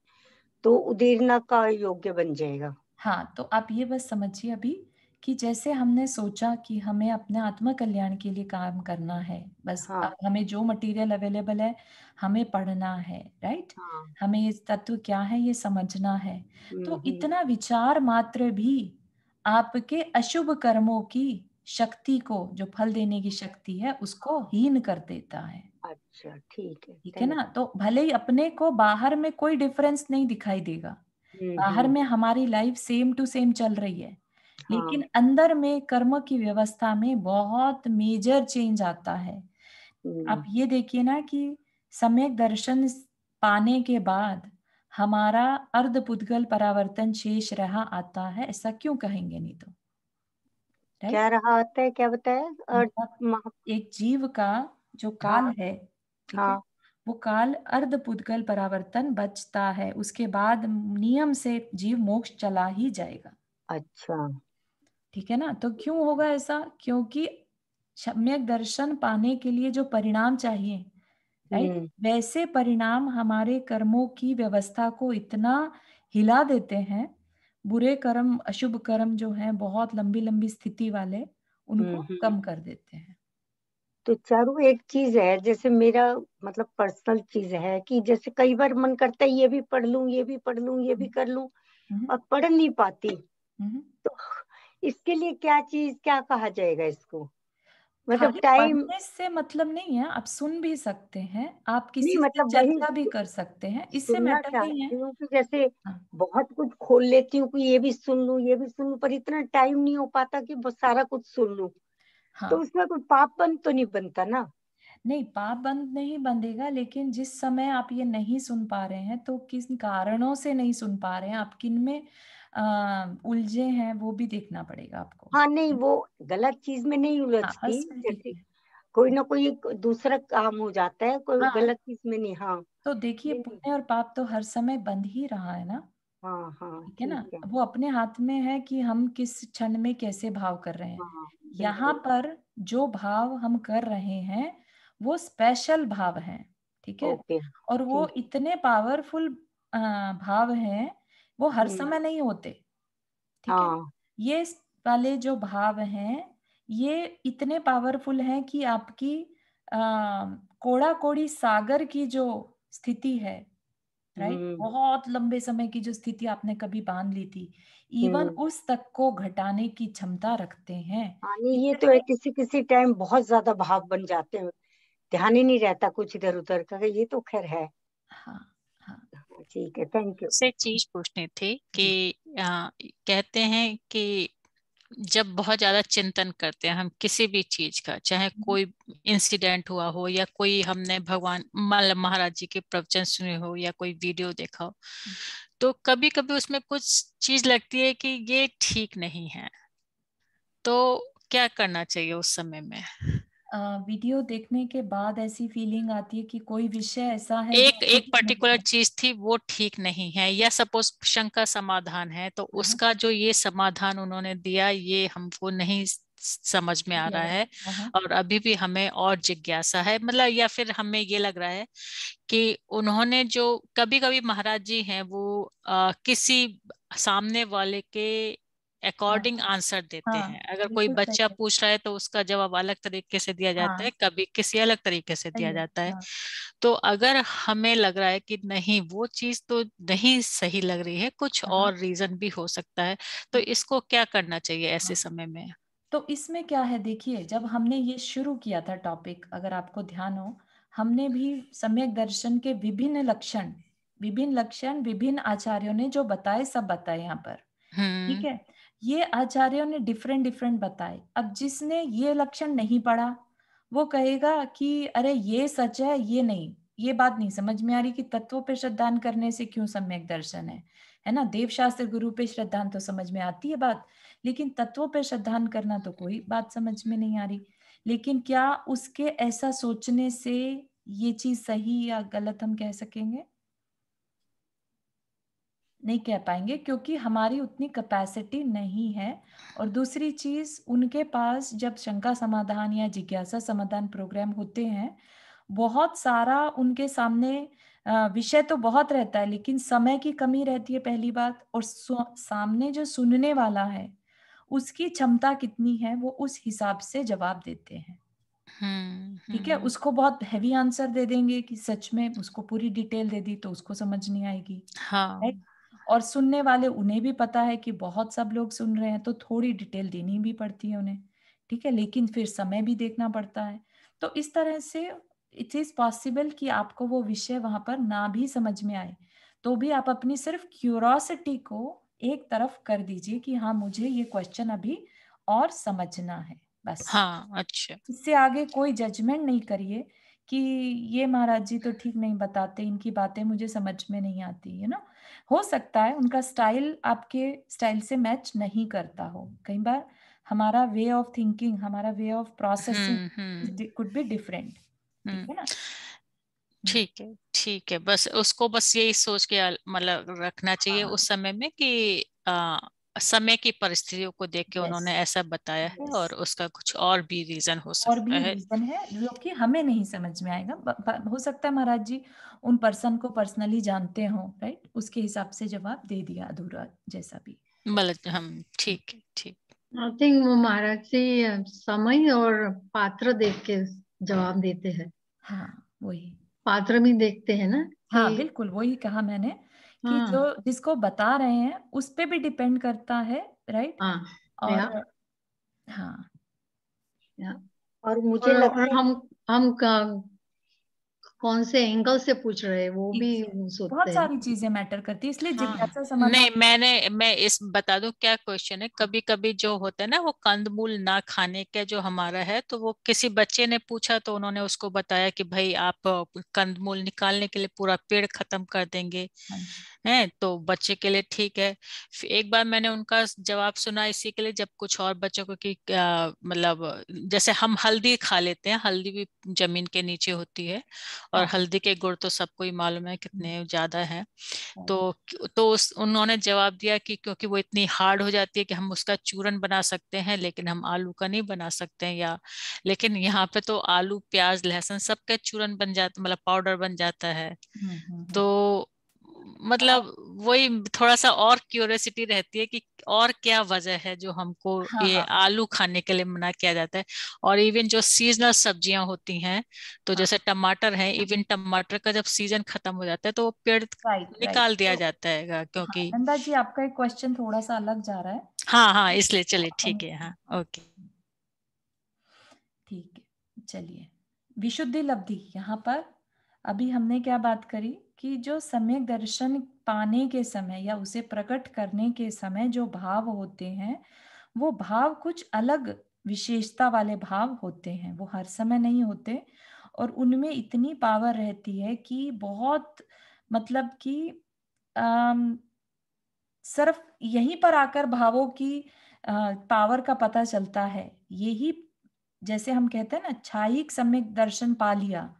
तो उदीर्णा का योग्य बन जाएगा। हाँ। तो आप ये बस समझिए अभी कि जैसे हमने सोचा कि हमें अपने आत्म कल्याण के लिए काम करना है, बस हाँ अब हमें जो मटेरियल अवेलेबल है हमें पढ़ना है, राइट। हाँ। हमें ये तत्व क्या है ये समझना है। तो इतना विचार मात्र भी आपके अशुभ कर्मों की शक्ति को, जो फल देने की शक्ति है, उसको हीन कर देता है। अच्छा ठीक है, ठीक है थैंक ना। तो भले ही अपने को बाहर में कोई डिफरेंस नहीं दिखाई देगा, यू। बाहर में हमारी लाइफ सेम टू सेम चल रही है, लेकिन हाँ। अंदर में कर्म की व्यवस्था में बहुत मेजर चेंज आता है। आप ये देखिए ना कि सम्यक दर्शन पाने के बाद हमारा अर्धपुद्गल परावर्तन शेष रहा आता है, ऐसा क्यों कहेंगे नहीं तो, क्या राइट। रहा आता है, क्या बताया? मतलब एक जीव का जो काल हाँ है, ठीक है, हाँ। वो काल अर्धपुद्गल परावर्तन बचता है, उसके बाद नियम से जीव मोक्ष चला ही जाएगा। अच्छा। ठीक है ना। तो क्यों होगा ऐसा? क्योंकि सम्यक दर्शन पाने के लिए जो परिणाम चाहिए, राइट, वैसे परिणाम हमारे कर्मों की व्यवस्था को इतना हिला देते हैं, बुरे कर्म अशुभ कर्म जो हैं बहुत लंबी लंबी स्थिति वाले, उनको कम कर देते हैं। तो चारू एक चीज है, जैसे मेरा मतलब पर्सनल चीज है कि जैसे कई बार मन करता है ये भी पढ़ लूं, ये भी पढ़ लूं, ये भी कर लूं, और पढ़ नहीं पाती। तो इसके लिए क्या चीज, क्या कहा जाएगा इसको? मतलब खाली टाइम पढ़ने से मतलब नहीं है, आप सुन भी सकते हैं, आप नहीं, किसी से मतलब वही चर्चा भी कर सकते हैं, इससे सुनना मैटर नहीं है। चाहती हूँ कि जैसे हाँ बहुत कुछ खोल लेती हूँ कि ये भी सुन लूं, ये भी सुन लूं, पर इतना टाइम नहीं हो पाता कि बस सारा कुछ सुन लूं। तो हाँ। उसमें कोई पापन तो नहीं बनता ना? नहीं, पाप बंद नहीं बंधेगा, लेकिन जिस समय आप ये नहीं सुन पा रहे हैं तो किस कारणों से नहीं सुन पा रहे हैं, आप किन में उलझे हैं, वो भी देखना पड़ेगा आपको। हाँ नहीं, वो गलत चीज में नहीं हाँ उलझती, बस फिर ठीक जैसे है। कोई ना कोई एक दूसरा काम हो जाता है, कोई हाँ गलत चीज में नहीं। हाँ तो देखिए, नहीं नहीं। पुण्य और पाप तो हर समय बंध ही रहा है ना। हाँ हाँ ठीक है ना। ठीक है। वो अपने हाथ में है कि हम किस क्षण में कैसे भाव कर रहे हैं। हाँ यहाँ बिल्कुल। पर जो भाव हम कर रहे हैं वो स्पेशल भाव हैं, ठीक है। ओके और वो ठीक। इतने पावरफुल भाव हैं, वो हर हम्म। समय नहीं होते, ठीक है। हाँ। ये वाले जो भाव हैं ये इतने पावरफुल हैं कि आपकी कोड़ा कोड़ी सागर की जो स्थिति है, राइट, हम्म बहुत लंबे समय की जो स्थिति आपने कभी बांध ली थी, इवन हम्म। उस तक को घटाने की क्षमता रखते हैं। हाँ नहीं, ये तो है, इतने। किसी किसी टाइम बहुत ज्यादा भाव बन जाते हैं, ध्यान ही नहीं रहता कुछ इधर उधर का, ये तो खैर है। हाँ हाँ। हाँ, ठीक है, थैंक यू। से एक चीज पूछनी थी कि कहते हैं कि जब बहुत ज्यादा चिंतन करते हैं हम किसी भी चीज का, चाहे कोई इंसिडेंट हुआ हो या कोई हमने भगवान मतलब महाराज जी के प्रवचन सुने हो या कोई वीडियो देखा हो, तो कभी कभी उसमें कुछ चीज लगती है कि ये ठीक नहीं है, तो क्या करना चाहिए उस समय में? वीडियो देखने के बाद ऐसी फीलिंग आती है कि कोई विषय ऐसा है जो एक आपको एक ठीक नहीं पर्टिकुलर लगा। चीज थी वो ठीक नहीं है, या सपोज शंका समाधान है, तो हाँ, उसका जो ये समाधान उन्होंने दिया ये हमको नहीं समझ में ठीक आ रहा लगा। है, हाँ हाँ और अभी भी हमें और जिज्ञासा है, मतलब या फिर हमें ये लग रहा है कि उन्होंने जो कभी कभी महाराज जी हैं वो किसी सामने वाले के हाँ अकॉर्डिंग आंसर देते हैं। हाँ, अगर कोई बिल्कुल सही बच्चा है। पूछ रहा है तो उसका जवाब अलग तरीके से दिया जाता है, हाँ कभी किसी अलग तरीके से सही दिया है। जाता है। हाँ तो अगर हमें लग रहा है कि नहीं वो चीज तो नहीं सही लग रही है, कुछ हाँ और रीजन भी हो सकता है, तो इसको क्या करना चाहिए ऐसे हाँ। समय में? तो इसमें क्या है, देखिए, जब हमने ये शुरू किया था टॉपिक, अगर आपको ध्यान हो, हमने भी सम्यक दर्शन के विभिन्न लक्षण विभिन्न आचार्यों ने जो बताए सब बताए यहाँ पर, ठीक हम्म। है। ये आचार्यों ने डिफरेंट डिफरेंट बताए। अब जिसने ये लक्षण नहीं पढ़ा वो कहेगा कि अरे ये सच है, ये नहीं, ये बात नहीं समझ में आ रही कि तत्वों पे श्रद्धान करने से क्यों सम्यक दर्शन है ना। देव शास्त्र गुरु पे श्रद्धान तो समझ में आती है बात, लेकिन तत्वों पे श्रद्धान करना तो कोई बात समझ में नहीं आ रही। लेकिन क्या उसके ऐसा सोचने से ये चीज सही या गलत हम कह सकेंगे? नहीं कह पाएंगे, क्योंकि हमारी उतनी कैपेसिटी नहीं है। और दूसरी चीज, उनके पास जब शंका समाधान या जिज्ञासा समाधान प्रोग्राम होते हैं, बहुत सारा उनके सामने विषय तो बहुत रहता है, लेकिन समय की कमी रहती है पहली बात। और सामने जो सुनने वाला है उसकी क्षमता कितनी है, वो उस हिसाब से जवाब देते हैं। ठीक है, उसको बहुत हैवी आंसर दे देंगे कि सच में उसको पूरी डिटेल दे दी तो उसको समझ नहीं आएगी। हाँ। राइट। और सुनने वाले, उन्हें भी पता है कि बहुत सब लोग सुन रहे हैं तो थोड़ी डिटेल देनी भी पड़ती है उन्हें। ठीक है, लेकिन फिर समय भी देखना पड़ता है। तो इस तरह से इट इज पॉसिबल कि आपको वो विषय वहां पर ना भी समझ में आए, तो भी आप अपनी सिर्फ क्यूरोसिटी को एक तरफ कर दीजिए कि हाँ मुझे ये क्वेश्चन अभी और समझना है, बस। हाँ, अच्छा। इससे आगे कोई जजमेंट नहीं करिए कि ये महाराज जी तो ठीक नहीं बताते, इनकी बातें मुझे समझ में नहीं आती, हो सकता है उनका स्टाइल आपके स्टाइल से मैच नहीं करता हो। कई बार हमारा वे ऑफ थिंकिंग, हमारा way of processing could be different. ठीक है ना। ठीक है, ठीक है। बस उसको बस यही सोच के मतलब रखना चाहिए हाँ, उस समय में कि समय की परिस्थितियों को देख के यस उन्होंने ऐसा बताया है, यस। और उसका कुछ और भी रीजन हो और सकता भी है। रीजन है जो कि हमें नहीं समझ में आएगा। हो सकता है महाराज जी उन पर्सन को पर्सनली जानते हो, राइट, उसके हिसाब से जवाब दे दिया अधूरा जैसा भी। मतलब हम ठीक है, ठीक। आई थिंक वो महाराज जी समय और पात्र देख के जवाब देते हैं। हाँ वही, पात्र भी देखते हैं ना हाँ कि बिल्कुल वही कहा मैंने कि हाँ जो जिसको बता रहे हैं उस पे भी डिपेंड करता है, राइट। हाँ या, और हाँ, या। और मुझे और लगता है हम कौन से एंगल से पूछ रहे हैं वो भी सोचते बहुत हैं। सारी चीजें मैटर करती है, इसलिए हाँ जिज्ञासा नहीं, समाधान। मैं इस बता दूं क्या क्वेश्चन है। कभी कभी जो होता है ना, वो कंदमूल ना खाने का जो हमारा है, तो वो किसी बच्चे ने पूछा तो उन्होंने उसको बताया कि भाई आप कंदमूल निकालने के लिए पूरा पेड़ खत्म कर देंगे, हाँ जी, हैं तो बच्चे के लिए ठीक है। फिर एक बार मैंने उनका जवाब सुना इसी के लिए, जब कुछ और बच्चों को कि मतलब जैसे हम हल्दी खा लेते हैं, हल्दी भी जमीन के नीचे होती है, और हाँ हल्दी के गुण तो सबको ही मालूम है कितने ज्यादा हैं। हाँ, तो उन्होंने जवाब दिया कि क्योंकि वो इतनी हार्ड हो जाती है कि हम उसका चूरन बना सकते हैं, लेकिन हम आलू का नहीं बना सकते हैं। या लेकिन यहाँ पे तो आलू प्याज लहसुन सबका चूरन बन जाता, मतलब पाउडर बन जाता है। हम्म। तो मतलब वही थोड़ा सा और क्यूरियोसिटी रहती है कि और क्या वजह है जो हमको हाँ ये हाँ आलू खाने के लिए मना किया जाता है। और इवन जो सीजनल सब्जियां होती हैं, तो हाँ, जैसे टमाटर है, इवन टमाटर का जब सीजन खत्म हो जाता है तो वो पेड़ राइट राइट। निकाल दिया तो जाता है, हाँ क्योंकि नंदा जी, आपका एक क्वेश्चन थोड़ा सा अलग जा रहा है। हाँ हाँ, इसलिए चलिए हम- ठीक है, हाँ, ओके। ठीक है, चलिए। विशुद्धि लब्धि, यहाँ पर अभी हमने क्या बात करी कि जो सम्यक दर्शन पाने के समय या उसे प्रकट करने के समय जो भाव होते हैं, वो भाव कुछ अलग विशेषता वाले भाव होते हैं, वो हर समय नहीं होते। और उनमें इतनी पावर रहती है कि बहुत, मतलब कि सिर्फ यहीं पर आकर भावों की पावर का पता चलता है। यही, जैसे हम कहते हैं ना, छायिक सम्यक दर्शन पा लिया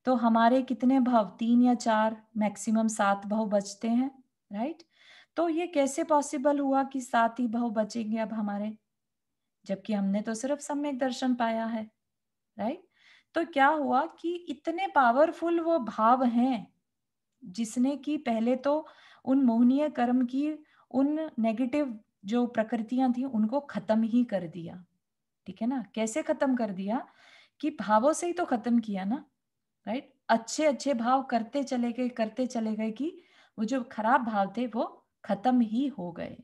तो हमारे कितने भाव, 3 या 4, मैक्सिमम 7 भाव बचते हैं, राइट। तो ये कैसे पॉसिबल हुआ कि 7 ही भाव बचेंगे अब हमारे, जबकि हमने तो सिर्फ सम्यक दर्शन पाया है, राइट। तो क्या हुआ कि इतने पावरफुल वो भाव हैं, जिसने कि पहले तो उन मोहनीय कर्म की, उन नेगेटिव जो प्रकृतियां थी उनको खत्म ही कर दिया। ठीक है ना। कैसे खत्म कर दिया कि भावों से ही तो खत्म किया ना, राइट। अच्छे अच्छे भाव करते चले गए, करते चले गए कि वो जो खराब भाव थे वो खत्म ही हो गए।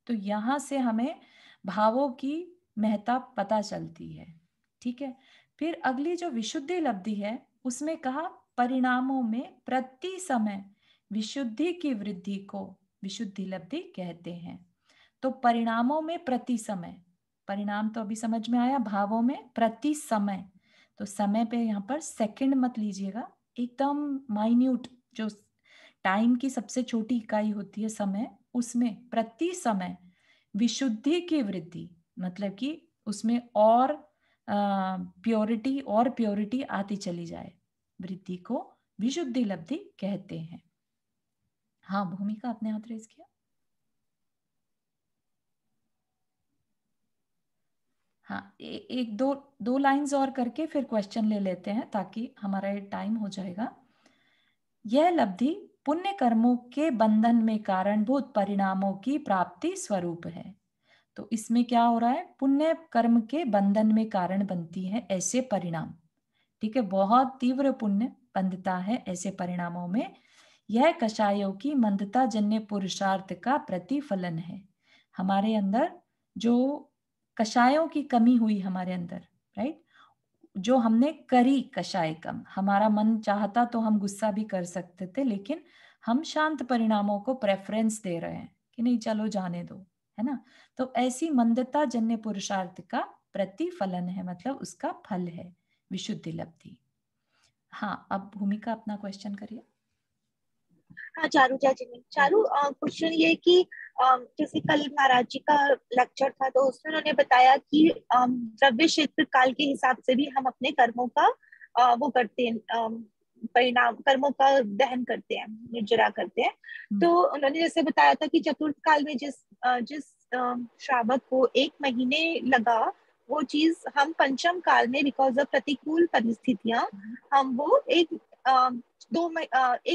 तो यहां से हमें भावों की महत्ता पता चलती है। ठीक है। फिर अगली जो विशुद्धि लब्धि है, उसमें कहा परिणामों में प्रति समय विशुद्धि की वृद्धि को विशुद्धि लब्धि कहते हैं। तो परिणामों में प्रति समय, परिणाम तो अभी समझ में आया, भावों में प्रति समय, तो समय पे यहाँ पर सेकंड मत लीजिएगा, एकदम माइन्यूट जो टाइम की सबसे छोटी इकाई होती है समय, उसमें प्रति समय विशुद्धि की वृद्धि, मतलब कि उसमें और प्योरिटी आती चली जाए, वृद्धि को विशुद्धि लब्धि कहते हैं। हाँ भूमिका, आपने हाथ रेज किया। हाँ, एक दो लाइंस और करके फिर क्वेश्चन ले लेते हैं ताकि हमारा टाइम हो जाएगा। यह लब्धि पुण्य कर्मों के बंधन में कारणभूत परिणामों की प्राप्ति स्वरूप है। तो इसमें क्या हो रहा है, पुण्य कर्म के बंधन में कारण बनती है ऐसे परिणाम, ठीक है, बहुत तीव्र पुण्य बंधता है ऐसे परिणामों में। यह कषायों की मंदता जन्य पुरुषार्थ का प्रतिफलन है। हमारे अंदर जो कषायों की कमी हुई हमारे अंदर, राइट, जो हमने करी कषाय कम, हमारा मन चाहता तो हम गुस्सा भी कर सकते थे, लेकिन हम शांत परिणामों को प्रेफरेंस दे रहे हैं कि नहीं चलो जाने दो, है ना। तो ऐसी मंदता जन्य पुरुषार्थ का प्रतिफलन है, मतलब उसका फल है विशुद्धि लब्धि। हाँ, अब भूमिका अपना क्वेश्चन करिए। हाँ चारू चाची ने, चारू क्वेश्चन ये कि जैसे कल महाराज जी का लेक्चर था तो उसमें उन्होंने बताया कि द्रव्य क्षेत्र काल के हिसाब से भी हम अपने कर्मों का वो करते हैं, परिणाम कर्मों का दहन करते हैं, निर्जरा करते हैं। तो उन्होंने जैसे बताया था कि चतुर्थ काल में जिस श्रावक को 1 महीने लगा, वो चीज हम पंचम काल में बिकॉज ऑफ प्रतिकूल परिस्थितियां हम वो एक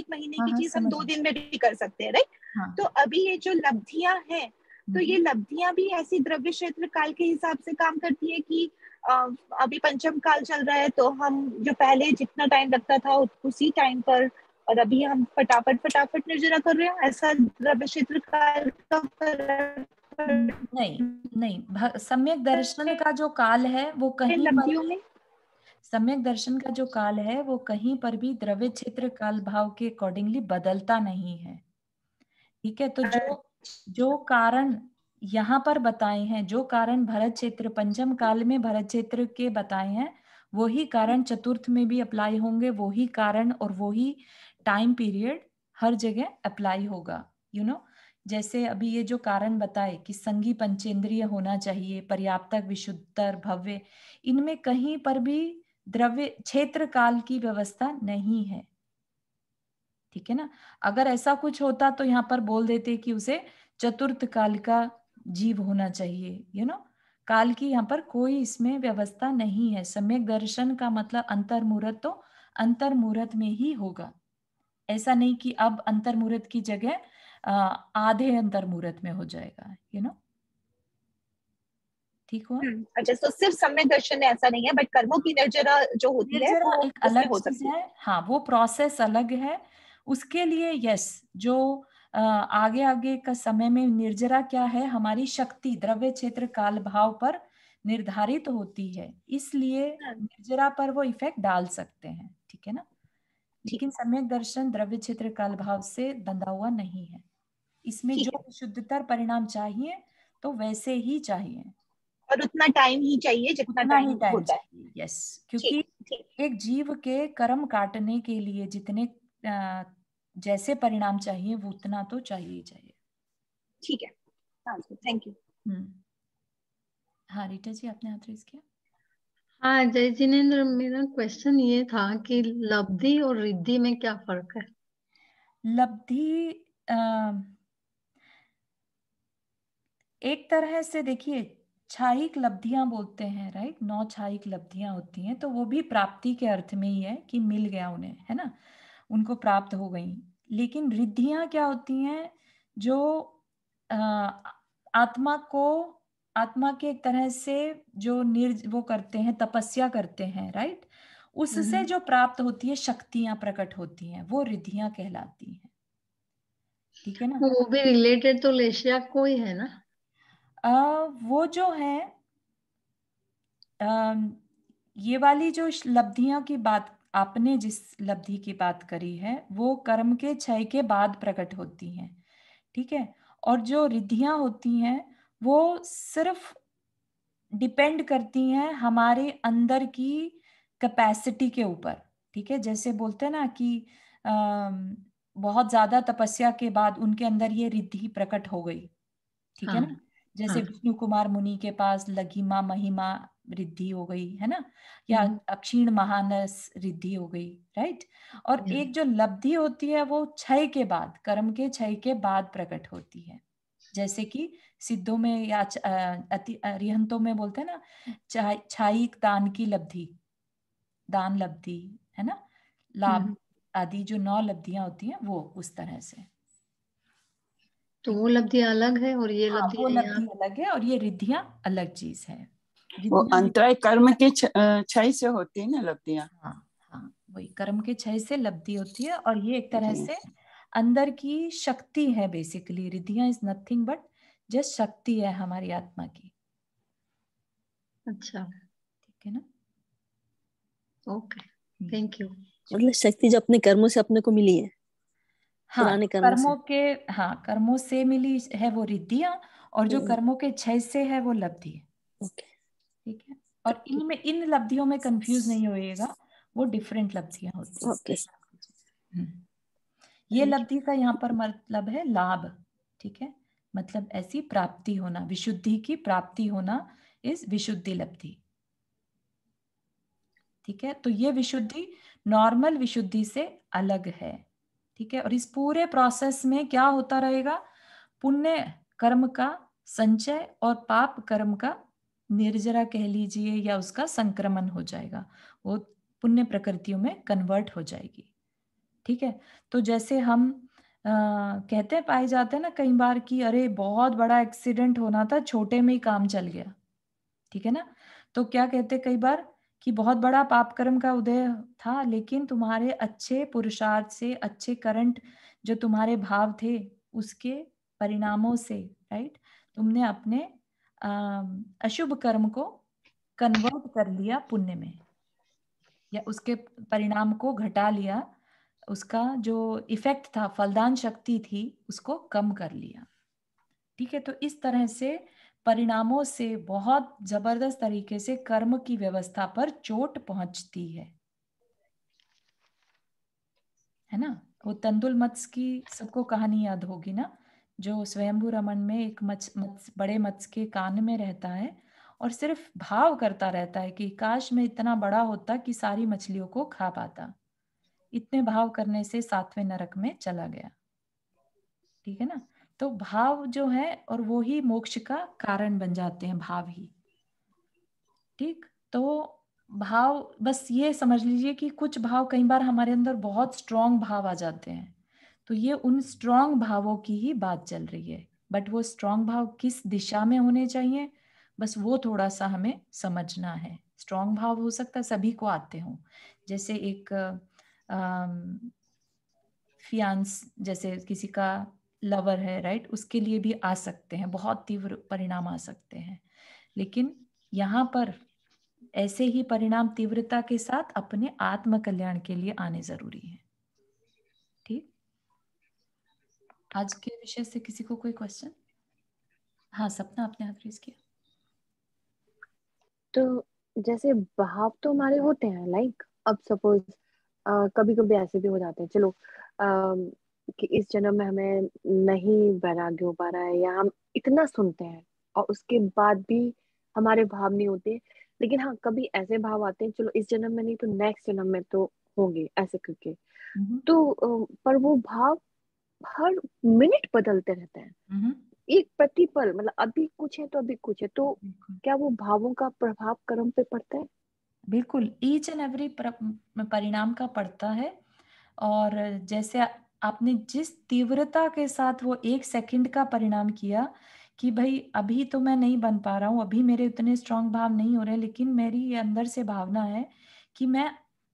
महीने की चीज हम 2 दिन में भी कर सकते हैं, राइट। तो अभी ये जो लब्धियां हैं, तो ये लब्धियां भी ऐसी द्रव्य क्षेत्र काल के हिसाब से काम करती है कि अभी पंचम काल चल रहा है तो हम जो पहले जितना टाइम लगता था उसी टाइम पर, और अभी हम फटाफट निर्जरा कर रहे हैं, ऐसा द्रव्य क्षेत्र काल का नहीं, सम्यक दर्शन का जो काल है वो कहीं पर, सम्यक दर्शन का जो काल है वो कहीं पर भी द्रव्य क्षेत्र काल भाव के अकॉर्डिंगली बदलता नहीं है, ठीक है। तो जो कारण यहाँ पर बताए हैं, जो कारण भरत क्षेत्र पंचम काल में भरत क्षेत्र के बताए हैं, वही कारण चतुर्थ में भी अप्लाई होंगे, वही कारण और वही टाइम पीरियड हर जगह अप्लाई होगा, यू नो। जैसे अभी ये जो कारण बताए कि संगी पंचेंद्रिय होना चाहिए, पर्याप्तक, विशुद्धतर, भव्य, इनमें कहीं पर भी द्रव्य क्षेत्र काल की व्यवस्था नहीं है, ठीक है ना। अगर ऐसा कुछ होता तो यहाँ पर बोल देते कि उसे चतुर्थ काल का जीव होना चाहिए, यू नो। काल की यहाँ पर कोई इसमें व्यवस्था नहीं है। सम्यक दर्शन का मतलब अंतर्मुहूर्त तो अंतर्मुहूर्त में ही होगा, ऐसा नहीं कि अब अंतर्मुहूर्त की जगह आधे अंतर्मुहूर्त में हो जाएगा, यू नो, ठीक हुआ। अच्छा, तो सिर्फ सम्यक दर्शन में ऐसा नहीं है, बट कर्मों की निर्जरा जो होती है वो एक अलग चीज है, हाँ, वो प्रोसेस अलग है। उसके लिए यस, जो आगे आगे का समय में निर्जरा क्या है, हमारी शक्ति द्रव्य क्षेत्र काल भाव पर निर्धारित होती है, इसलिए निर्जरा पर वो इफेक्ट डाल सकते हैं, ठीक है ना। लेकिन सम्यक दर्शन द्रव्य क्षेत्र काल भाव से बंधा हुआ नहीं है, इसमें जो शुद्धतर परिणाम चाहिए तो वैसे ही चाहिए, और उतना टाइम ही चाहिए जितना टाइम होता है। यस, क्योंकि एक जीव के कर्म काटने के लिए जितने जैसे परिणाम चाहिए वो उतना तो चाहिए। ठीक है, थैंक यू। हाँ रीटा जी, आपने हाथ रेज किया। हाँ जय जिनेन्द्र, मेरा क्वेश्चन ये था कि लब्धि और रिद्धि में क्या फर्क है। लब्धि एक तरह से देखिए, छायिक लब्धियां बोलते हैं, राइट, 9 छायिक लब्धियां होती हैं, तो वो भी प्राप्ति के अर्थ में ही है कि मिल गया उन्हें, है ना, उनको प्राप्त हो गई। लेकिन रिद्धियां क्या होती हैं, जो आत्मा के एक तरह से जो वो करते हैं, तपस्या करते हैं, राइट, उससे जो प्राप्त होती है शक्तियां प्रकट होती हैं, वो रिद्धियां कहलाती हैं, ठीक है ना। वो भी रिलेटेड तो लेशिया को ही है ना। वो जो है ये वाली जो लब्धियां की बात, आपने जिस लब्धि की बात करी है वो कर्म के क्षय के बाद प्रकट होती हैं, ठीक है। और जो रिद्धियां होती हैं वो सिर्फ डिपेंड करती हैं हमारे अंदर की कैपेसिटी के ऊपर, ठीक है। जैसे बोलते हैं ना कि बहुत ज्यादा तपस्या के बाद उनके अंदर ये रिद्धि प्रकट हो गई, ठीक है हाँ ना। जैसे हाँ विष्णु कुमार मुनि के पास लघिमा महिमा रिद्धि हो गई है ना, या अक्षीण महानस रिद्धि हो गई, राइट। और या एक जो लब्धि होती है वो क्षय के बाद, कर्म के क्षय के बाद प्रकट होती है। जैसे कि सिद्धों में या अति अरिहंतों में बोलते हैं ना, छायिक दान की लब्धि, दान लब्धि, है ना, लाभ आदि जो 9 लब्धियां होती हैं वो उस तरह से। तो वो लब्धि अलग है और ये हाँ, लब्धि वो है यहाँ। लब्धि अलग है और ये रिद्धियां अलग चीज है। वो रिद्धियां अंतराय कर्म के क्षय से होती है ना लब्धियां। हाँ हाँ, वही कर्म के क्षय से लब्धि होती है। और ये एक तरह जी। से अंदर की शक्ति है बेसिकली। रिद्धियां इज नथिंग बट जस्ट शक्ति है हमारी आत्मा की, अच्छा, ठीक है ना। Okay, thank you. मतलब शक्ति जो अपने कर्मों से अपने को मिली है, हाँ, पुराने कर्मों से। कर्मों के, हाँ, कर्मों से मिली है वो रिद्धियां, और जो कर्मों के क्षय से है वो लब्धि है, ओके, ठीक है। और इनमें, इन लब्धियों में कंफ्यूज नहीं होइएगा, वो डिफरेंट लब्धियां होती ओके, हैं। ये लब्धि का यहाँ पर मतलब है लाभ, ठीक है। मतलब ऐसी प्राप्ति होना, विशुद्धि की प्राप्ति होना इस विशुद्धि लब्धि, ठीक है। तो ये विशुद्धि नॉर्मल विशुद्धि से अलग है, ठीक है। और इस पूरे प्रोसेस में क्या होता रहेगा, पुण्य कर्म का संचय और पाप कर्म का निर्जरा कह लीजिए, या उसका संक्रमण हो जाएगा, वो पुण्य प्रकृतियों में कन्वर्ट हो जाएगी, ठीक है। तो जैसे हम कहते पाए जाते हैं ना कई बार कि अरे बहुत बड़ा एक्सीडेंट होना था, छोटे में ही काम चल गया, ठीक है ना। तो क्या कहते कई बार कि बहुत बड़ा पाप कर्म का उदय था, लेकिन तुम्हारे अच्छे पुरुषार्थ से, अच्छे करंट जो तुम्हारे भाव थे उसके परिणामों से, राइट, तुमने अपने अशुभ कर्म को कन्वर्ट कर लिया पुण्य में, या उसके परिणाम को घटा लिया, उसका जो इफेक्ट था, फलदान शक्ति थी, उसको कम कर लिया, ठीक है। तो इस तरह से परिणामों से बहुत जबरदस्त तरीके से कर्म की व्यवस्था पर चोट पहुंचती है ना। वो तंदुल मत्स्य की सबको कहानी याद होगी ना, जो स्वयंभू रमन में एक बड़े मत्स्य के कान में रहता है और सिर्फ भाव करता रहता है कि काश मैं इतना बड़ा होता कि सारी मछलियों को खा पाता। इतने भाव करने से 7वें नरक में चला गया, ठीक है ना। तो भाव जो है, और वो ही मोक्ष का कारण बन जाते हैं, भाव ही, ठीक। तो भाव, बस ये समझ लीजिए कि कुछ भाव कई बार हमारे अंदर बहुत स्ट्रांग भाव आ जाते हैं, तो ये उन स्ट्रांग भावों की ही बात चल रही है। बट वो स्ट्रांग भाव किस दिशा में होने चाहिए, बस वो थोड़ा सा हमें समझना है। स्ट्रांग भाव हो सकता है सभी को आते हों, जैसे एक फियांस, जैसे किसी का लवर है, राइट, उसके लिए भी आ सकते हैं, बहुत तीव्र परिणाम आ सकते हैं। लेकिन यहाँ पर ऐसे ही परिणाम तीव्रता के साथ अपने आत्म कल्याण के लिए आने जरूरी है, ठीक। आज के विषय से किसी को कोई क्वेश्चन? हाँ, सपना आपने हाथ रेज किया। तो जैसे भाव तो हमारे होते हैं, लाइक अब सपोज कभी कभी ऐसे भी हो जाते हैं, चलो कि इस जन्म में हमें नहीं वैराग्य हो पा रहा है, या हम इतना सुनते हैं और उसके बाद भी हमारे भाव नहीं होते। लेकिन हाँ, कभी ऐसे भाव आते हैं, चलो इस जन्म में नहीं तो नेक्स्ट जन्म में तो होंगे, ऐसे करके। तो पर वो भाव हर मिनट बदलते रहते हैं, एक प्रतिपल, मतलब अभी कुछ है तो अभी कुछ है। तो क्या वो भावों का प्रभाव कर्म पे पड़ता है? बिल्कुल, ईच एंड एवरी परिणाम का पड़ता है। और जैसे आपने जिस तीव्रता के साथ वो 1 सेकंड का परिणाम किया कि भाई अभी तो मैं नहीं बन पा रहा हूँ, अभी मेरे उतने स्ट्रांग भाव नहीं हो रहे, लेकिन मेरी ये अंदर से भावना है कि मैं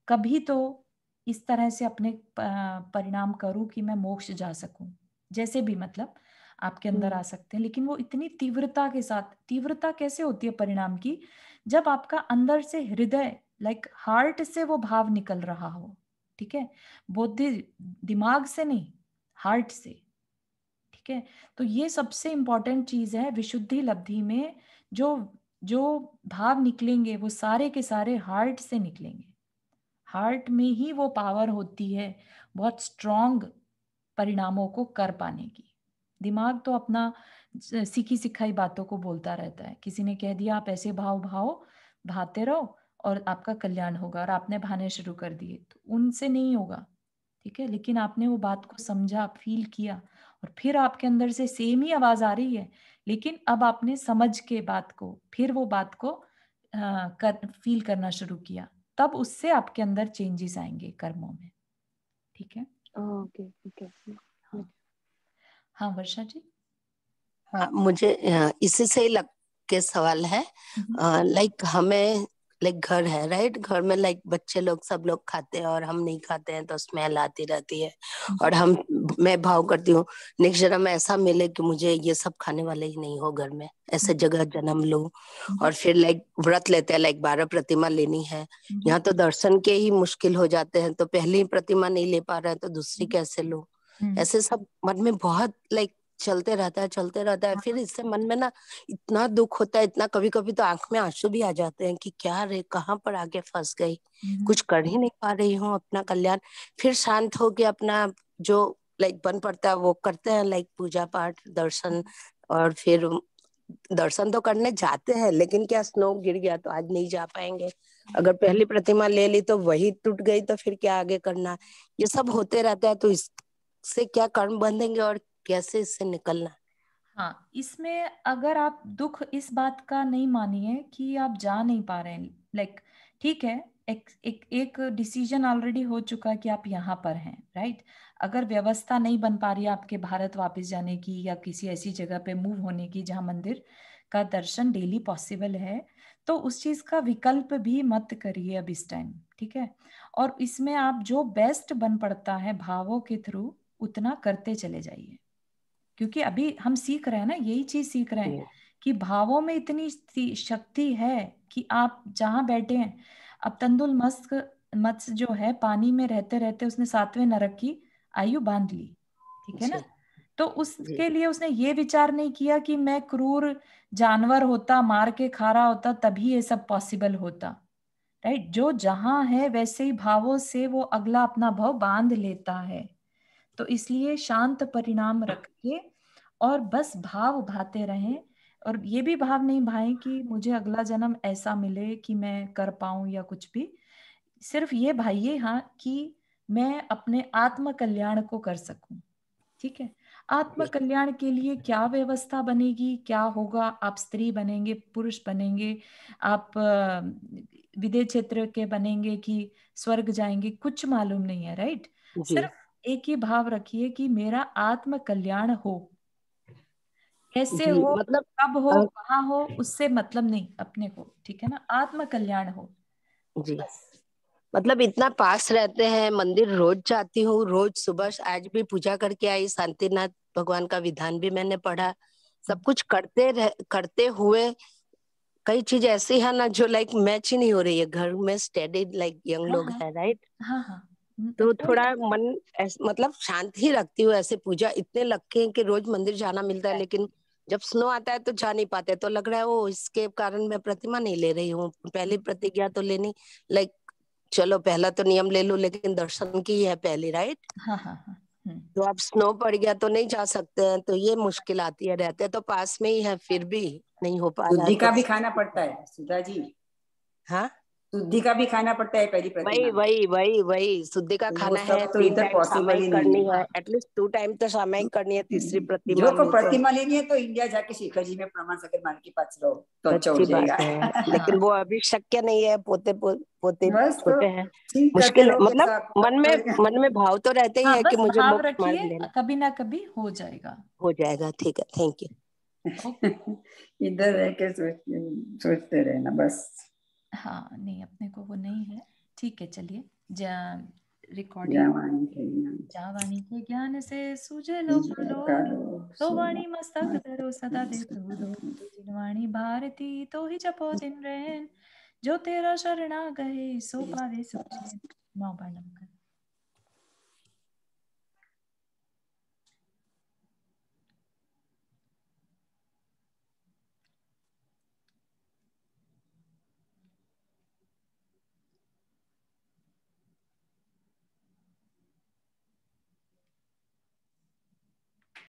कभी तो इस तरह से अपने परिणाम करूं कि मैं मोक्ष जा सकूं, जैसे भी मतलब आपके अंदर आ सकते हैं। लेकिन वो इतनी तीव्रता के साथ, तीव्रता कैसे होती है परिणाम की, जब आपका अंदर से हृदय, लाइक हार्ट से वो भाव निकल रहा हो, ठीक है, बुद्धि दिमाग से नहीं, हार्ट से, ठीक है। तो ये सबसे इंपॉर्टेंट चीज है विशुद्धि लब्धि में। जो जो भाव निकलेंगे वो सारे के सारे हार्ट से निकलेंगे, हार्ट में ही वो पावर होती है बहुत स्ट्रॉन्ग परिणामों को कर पाने की। दिमाग तो अपना सीखी सिखाई बातों को बोलता रहता है। किसी ने कह दिया आप ऐसे भाव भाओ, भाते रहो और आपका कल्याण होगा, और आपने भाने शुरू कर दिए तो उनसे नहीं होगा, ठीक है। लेकिन आपने वो बात को समझा, फील किया, और फिर आपके अंदर से सेम ही आवाज आ रही है, लेकिन अब आपने समझ के बात को, फिर वो बात को फील करना शुरू किया, तब उससे आपके अंदर चेंजेस आएंगे कर्मों में, ठीक है। Okay okay. हाँ हाँ वर्षा जी। हाँ, मुझे इसी से ही लग के सवाल है। लाइक हमें लाइक घर है राइट, घर में लाइक बच्चे लोग सब लोग खाते हैं और हम नहीं खाते हैं तो स्मेल आती रहती है, और मैं भाव करती हूँ नेक्स्ट जन्म ऐसा मिले कि मुझे ये सब खाने वाले ही नहीं हो घर में, ऐसे जगह जन्म लूं। और फिर लाइक व्रत लेते हैं, लाइक 12 प्रतिमा लेनी है, यहाँ तो दर्शन के ही मुश्किल हो जाते हैं, तो पहली प्रतिमा नहीं ले पा रहे हैं तो दूसरी कैसे लूं, ऐसे सब मन में बहुत लाइक चलते रहता है। फिर इससे मन में ना इतना दुख होता है, इतना कभी कभी तो आंख में आंसू भी आ जाते हैं कि क्या रे, कहाँ पर आगे फंस गई, कुछ कर ही नहीं पा रही हूँ अपना कल्याण। फिर शांत होके अपना जो लाइक बन पड़ता है वो करते हैं, लाइक पूजा पाठ दर्शन। और फिर दर्शन तो करने जाते हैं, लेकिन क्या स्नो गिर गया तो आज नहीं जा पाएंगे, अगर पहली प्रतिमा ले ली तो वही टूट गई तो फिर क्या आगे करना, ये सब होते रहता है। तो इससे क्या कर्म बंधेंगे और कैसे इससे निकलना। हाँ, इसमें अगर आप दुख इस बात का नहीं मानिए कि आप जा नहीं पा रहे हैं, लाइक ठीक है, एक डिसीजन ऑलरेडी हो चुका है कि आप यहाँ पर हैं, राइट। अगर व्यवस्था नहीं बन पा रही है आपके भारत वापस जाने की या किसी ऐसी जगह पे मूव होने की जहाँ मंदिर का दर्शन डेली पॉसिबल है, तो उस चीज का विकल्प भी मत करिए अब इस टाइम, ठीक है। और इसमें आप जो बेस्ट बन पड़ता है भावों के थ्रू उतना करते चले जाइए, क्योंकि अभी हम सीख रहे हैं ना, यही चीज सीख रहे हैं कि भावों में इतनी शक्ति है कि आप जहां बैठे हैं। अब तंदुल मत्स्य जो है पानी में रहते रहते उसने 7वें नरक की आयु बांध ली, ठीक है ना। तो उसके लिए उसने ये विचार नहीं किया कि मैं क्रूर जानवर होता, मार के खा रहा होता, तभी ये सब पॉसिबल होता, राइट। जो जहां है वैसे ही भावों से वो अगला अपना भाव बांध लेता है। तो इसलिए शांत परिणाम रख के और बस भाव भाते रहें, और ये भी भाव नहीं भाएं कि मुझे अगला जन्म ऐसा मिले कि मैं कर पाऊं या कुछ भी। सिर्फ ये भाइये हाँ कि मैं अपने आत्म कल्याण को कर सकूं, ठीक है। आत्म कल्याण के लिए क्या व्यवस्था बनेगी, क्या होगा, आप स्त्री बनेंगे, पुरुष बनेंगे, आप विदेश क्षेत्र के बनेंगे कि स्वर्ग जाएंगे, कुछ मालूम नहीं है, राइट। सिर्फ एक ही भाव रखिए कि मेरा आत्म कल्याण हो, कैसे हो, मतलब कब हो, कहाँ हो, उससे मतलब नहीं अपने को, ठीक है ना। आत्म कल्याण हो जी बस। मतलब इतना पास रहते हैं, मंदिर रोज जाती हूँ, रोज सुबह आज भी पूजा करके आई, शांतिनाथ भगवान का विधान भी मैंने पढ़ा, सब कुछ करते हुए कई चीज ऐसी है ना जो लाइक मैच ही नहीं हो रही है, घर में स्टडी लाइक यंग हाँ लोग हाँ है राइट। हाँ हाँ तो कोई थोड़ा मन मतलब शांत ही रखती हूँ, ऐसे पूजा इतने लगते हैं कि रोज मंदिर जाना मिलता है, लेकिन जब स्नो आता है तो जा नहीं पाते, तो लग रहा है वो इसके कारण मैं प्रतिमा नहीं ले रही हूँ, पहली प्रतिज्ञा तो लेनी, लाइक चलो पहला तो नियम ले लूं, लेकिन दर्शन की है पहली राइट। हाँ हाँ हाँ तो अब स्नो पड़ गया तो नहीं जा सकते हैं, तो ये मुश्किल आती है, रहते तो पास में ही है फिर भी नहीं हो पा रहा है शुद्धि का तो भी खाना पड़ता है सुधा जी, हाँ शुद्धि का भी खाना पड़ता है पहली प्रतिमा वही शुद्धि का तो वो खाना है, सब तो 3 इधर टाइम पॉसिबल ही सामयिक नहीं करनी है। है, एटलीस्ट 2 टाइम तो सामयिक करनी है, तीसरी प्रतिमा जो को में तो प्रतिमा लेनी है तो इंडिया जाके शिखर जी में प्रमाण सागर मान के पास रहो तो अच्छा हो अच्छी जाएगा। बात है, लेकिन वो अभी शक्य नहीं है, पोते बस तो छोटे हैं, ठीक करते मुश्किल है, रहो मतलब सब मन में भाव तो रहते ही हाँ, है कि बस मुझे भाव मोक्ष मार्ग रखिए, लेना, कभी ना कभी हो जाएगा, हो जाएगा, ठीक है, थैंक यू। इधर रह के सोचते रहना बस। हाँ नहीं, अपने को वो नहीं है, ठीक है। चलिए रिकॉर्डिंग जावाणी के ज्ञान से सुजलो बोलो, तो वाणी मस्तक धरो सदा देखो दो, जिनवाणी भारती तो ही जपो दिन रैन, जो तेरा शरणा गए सो पावे सुख चैन। 9 बार नमः।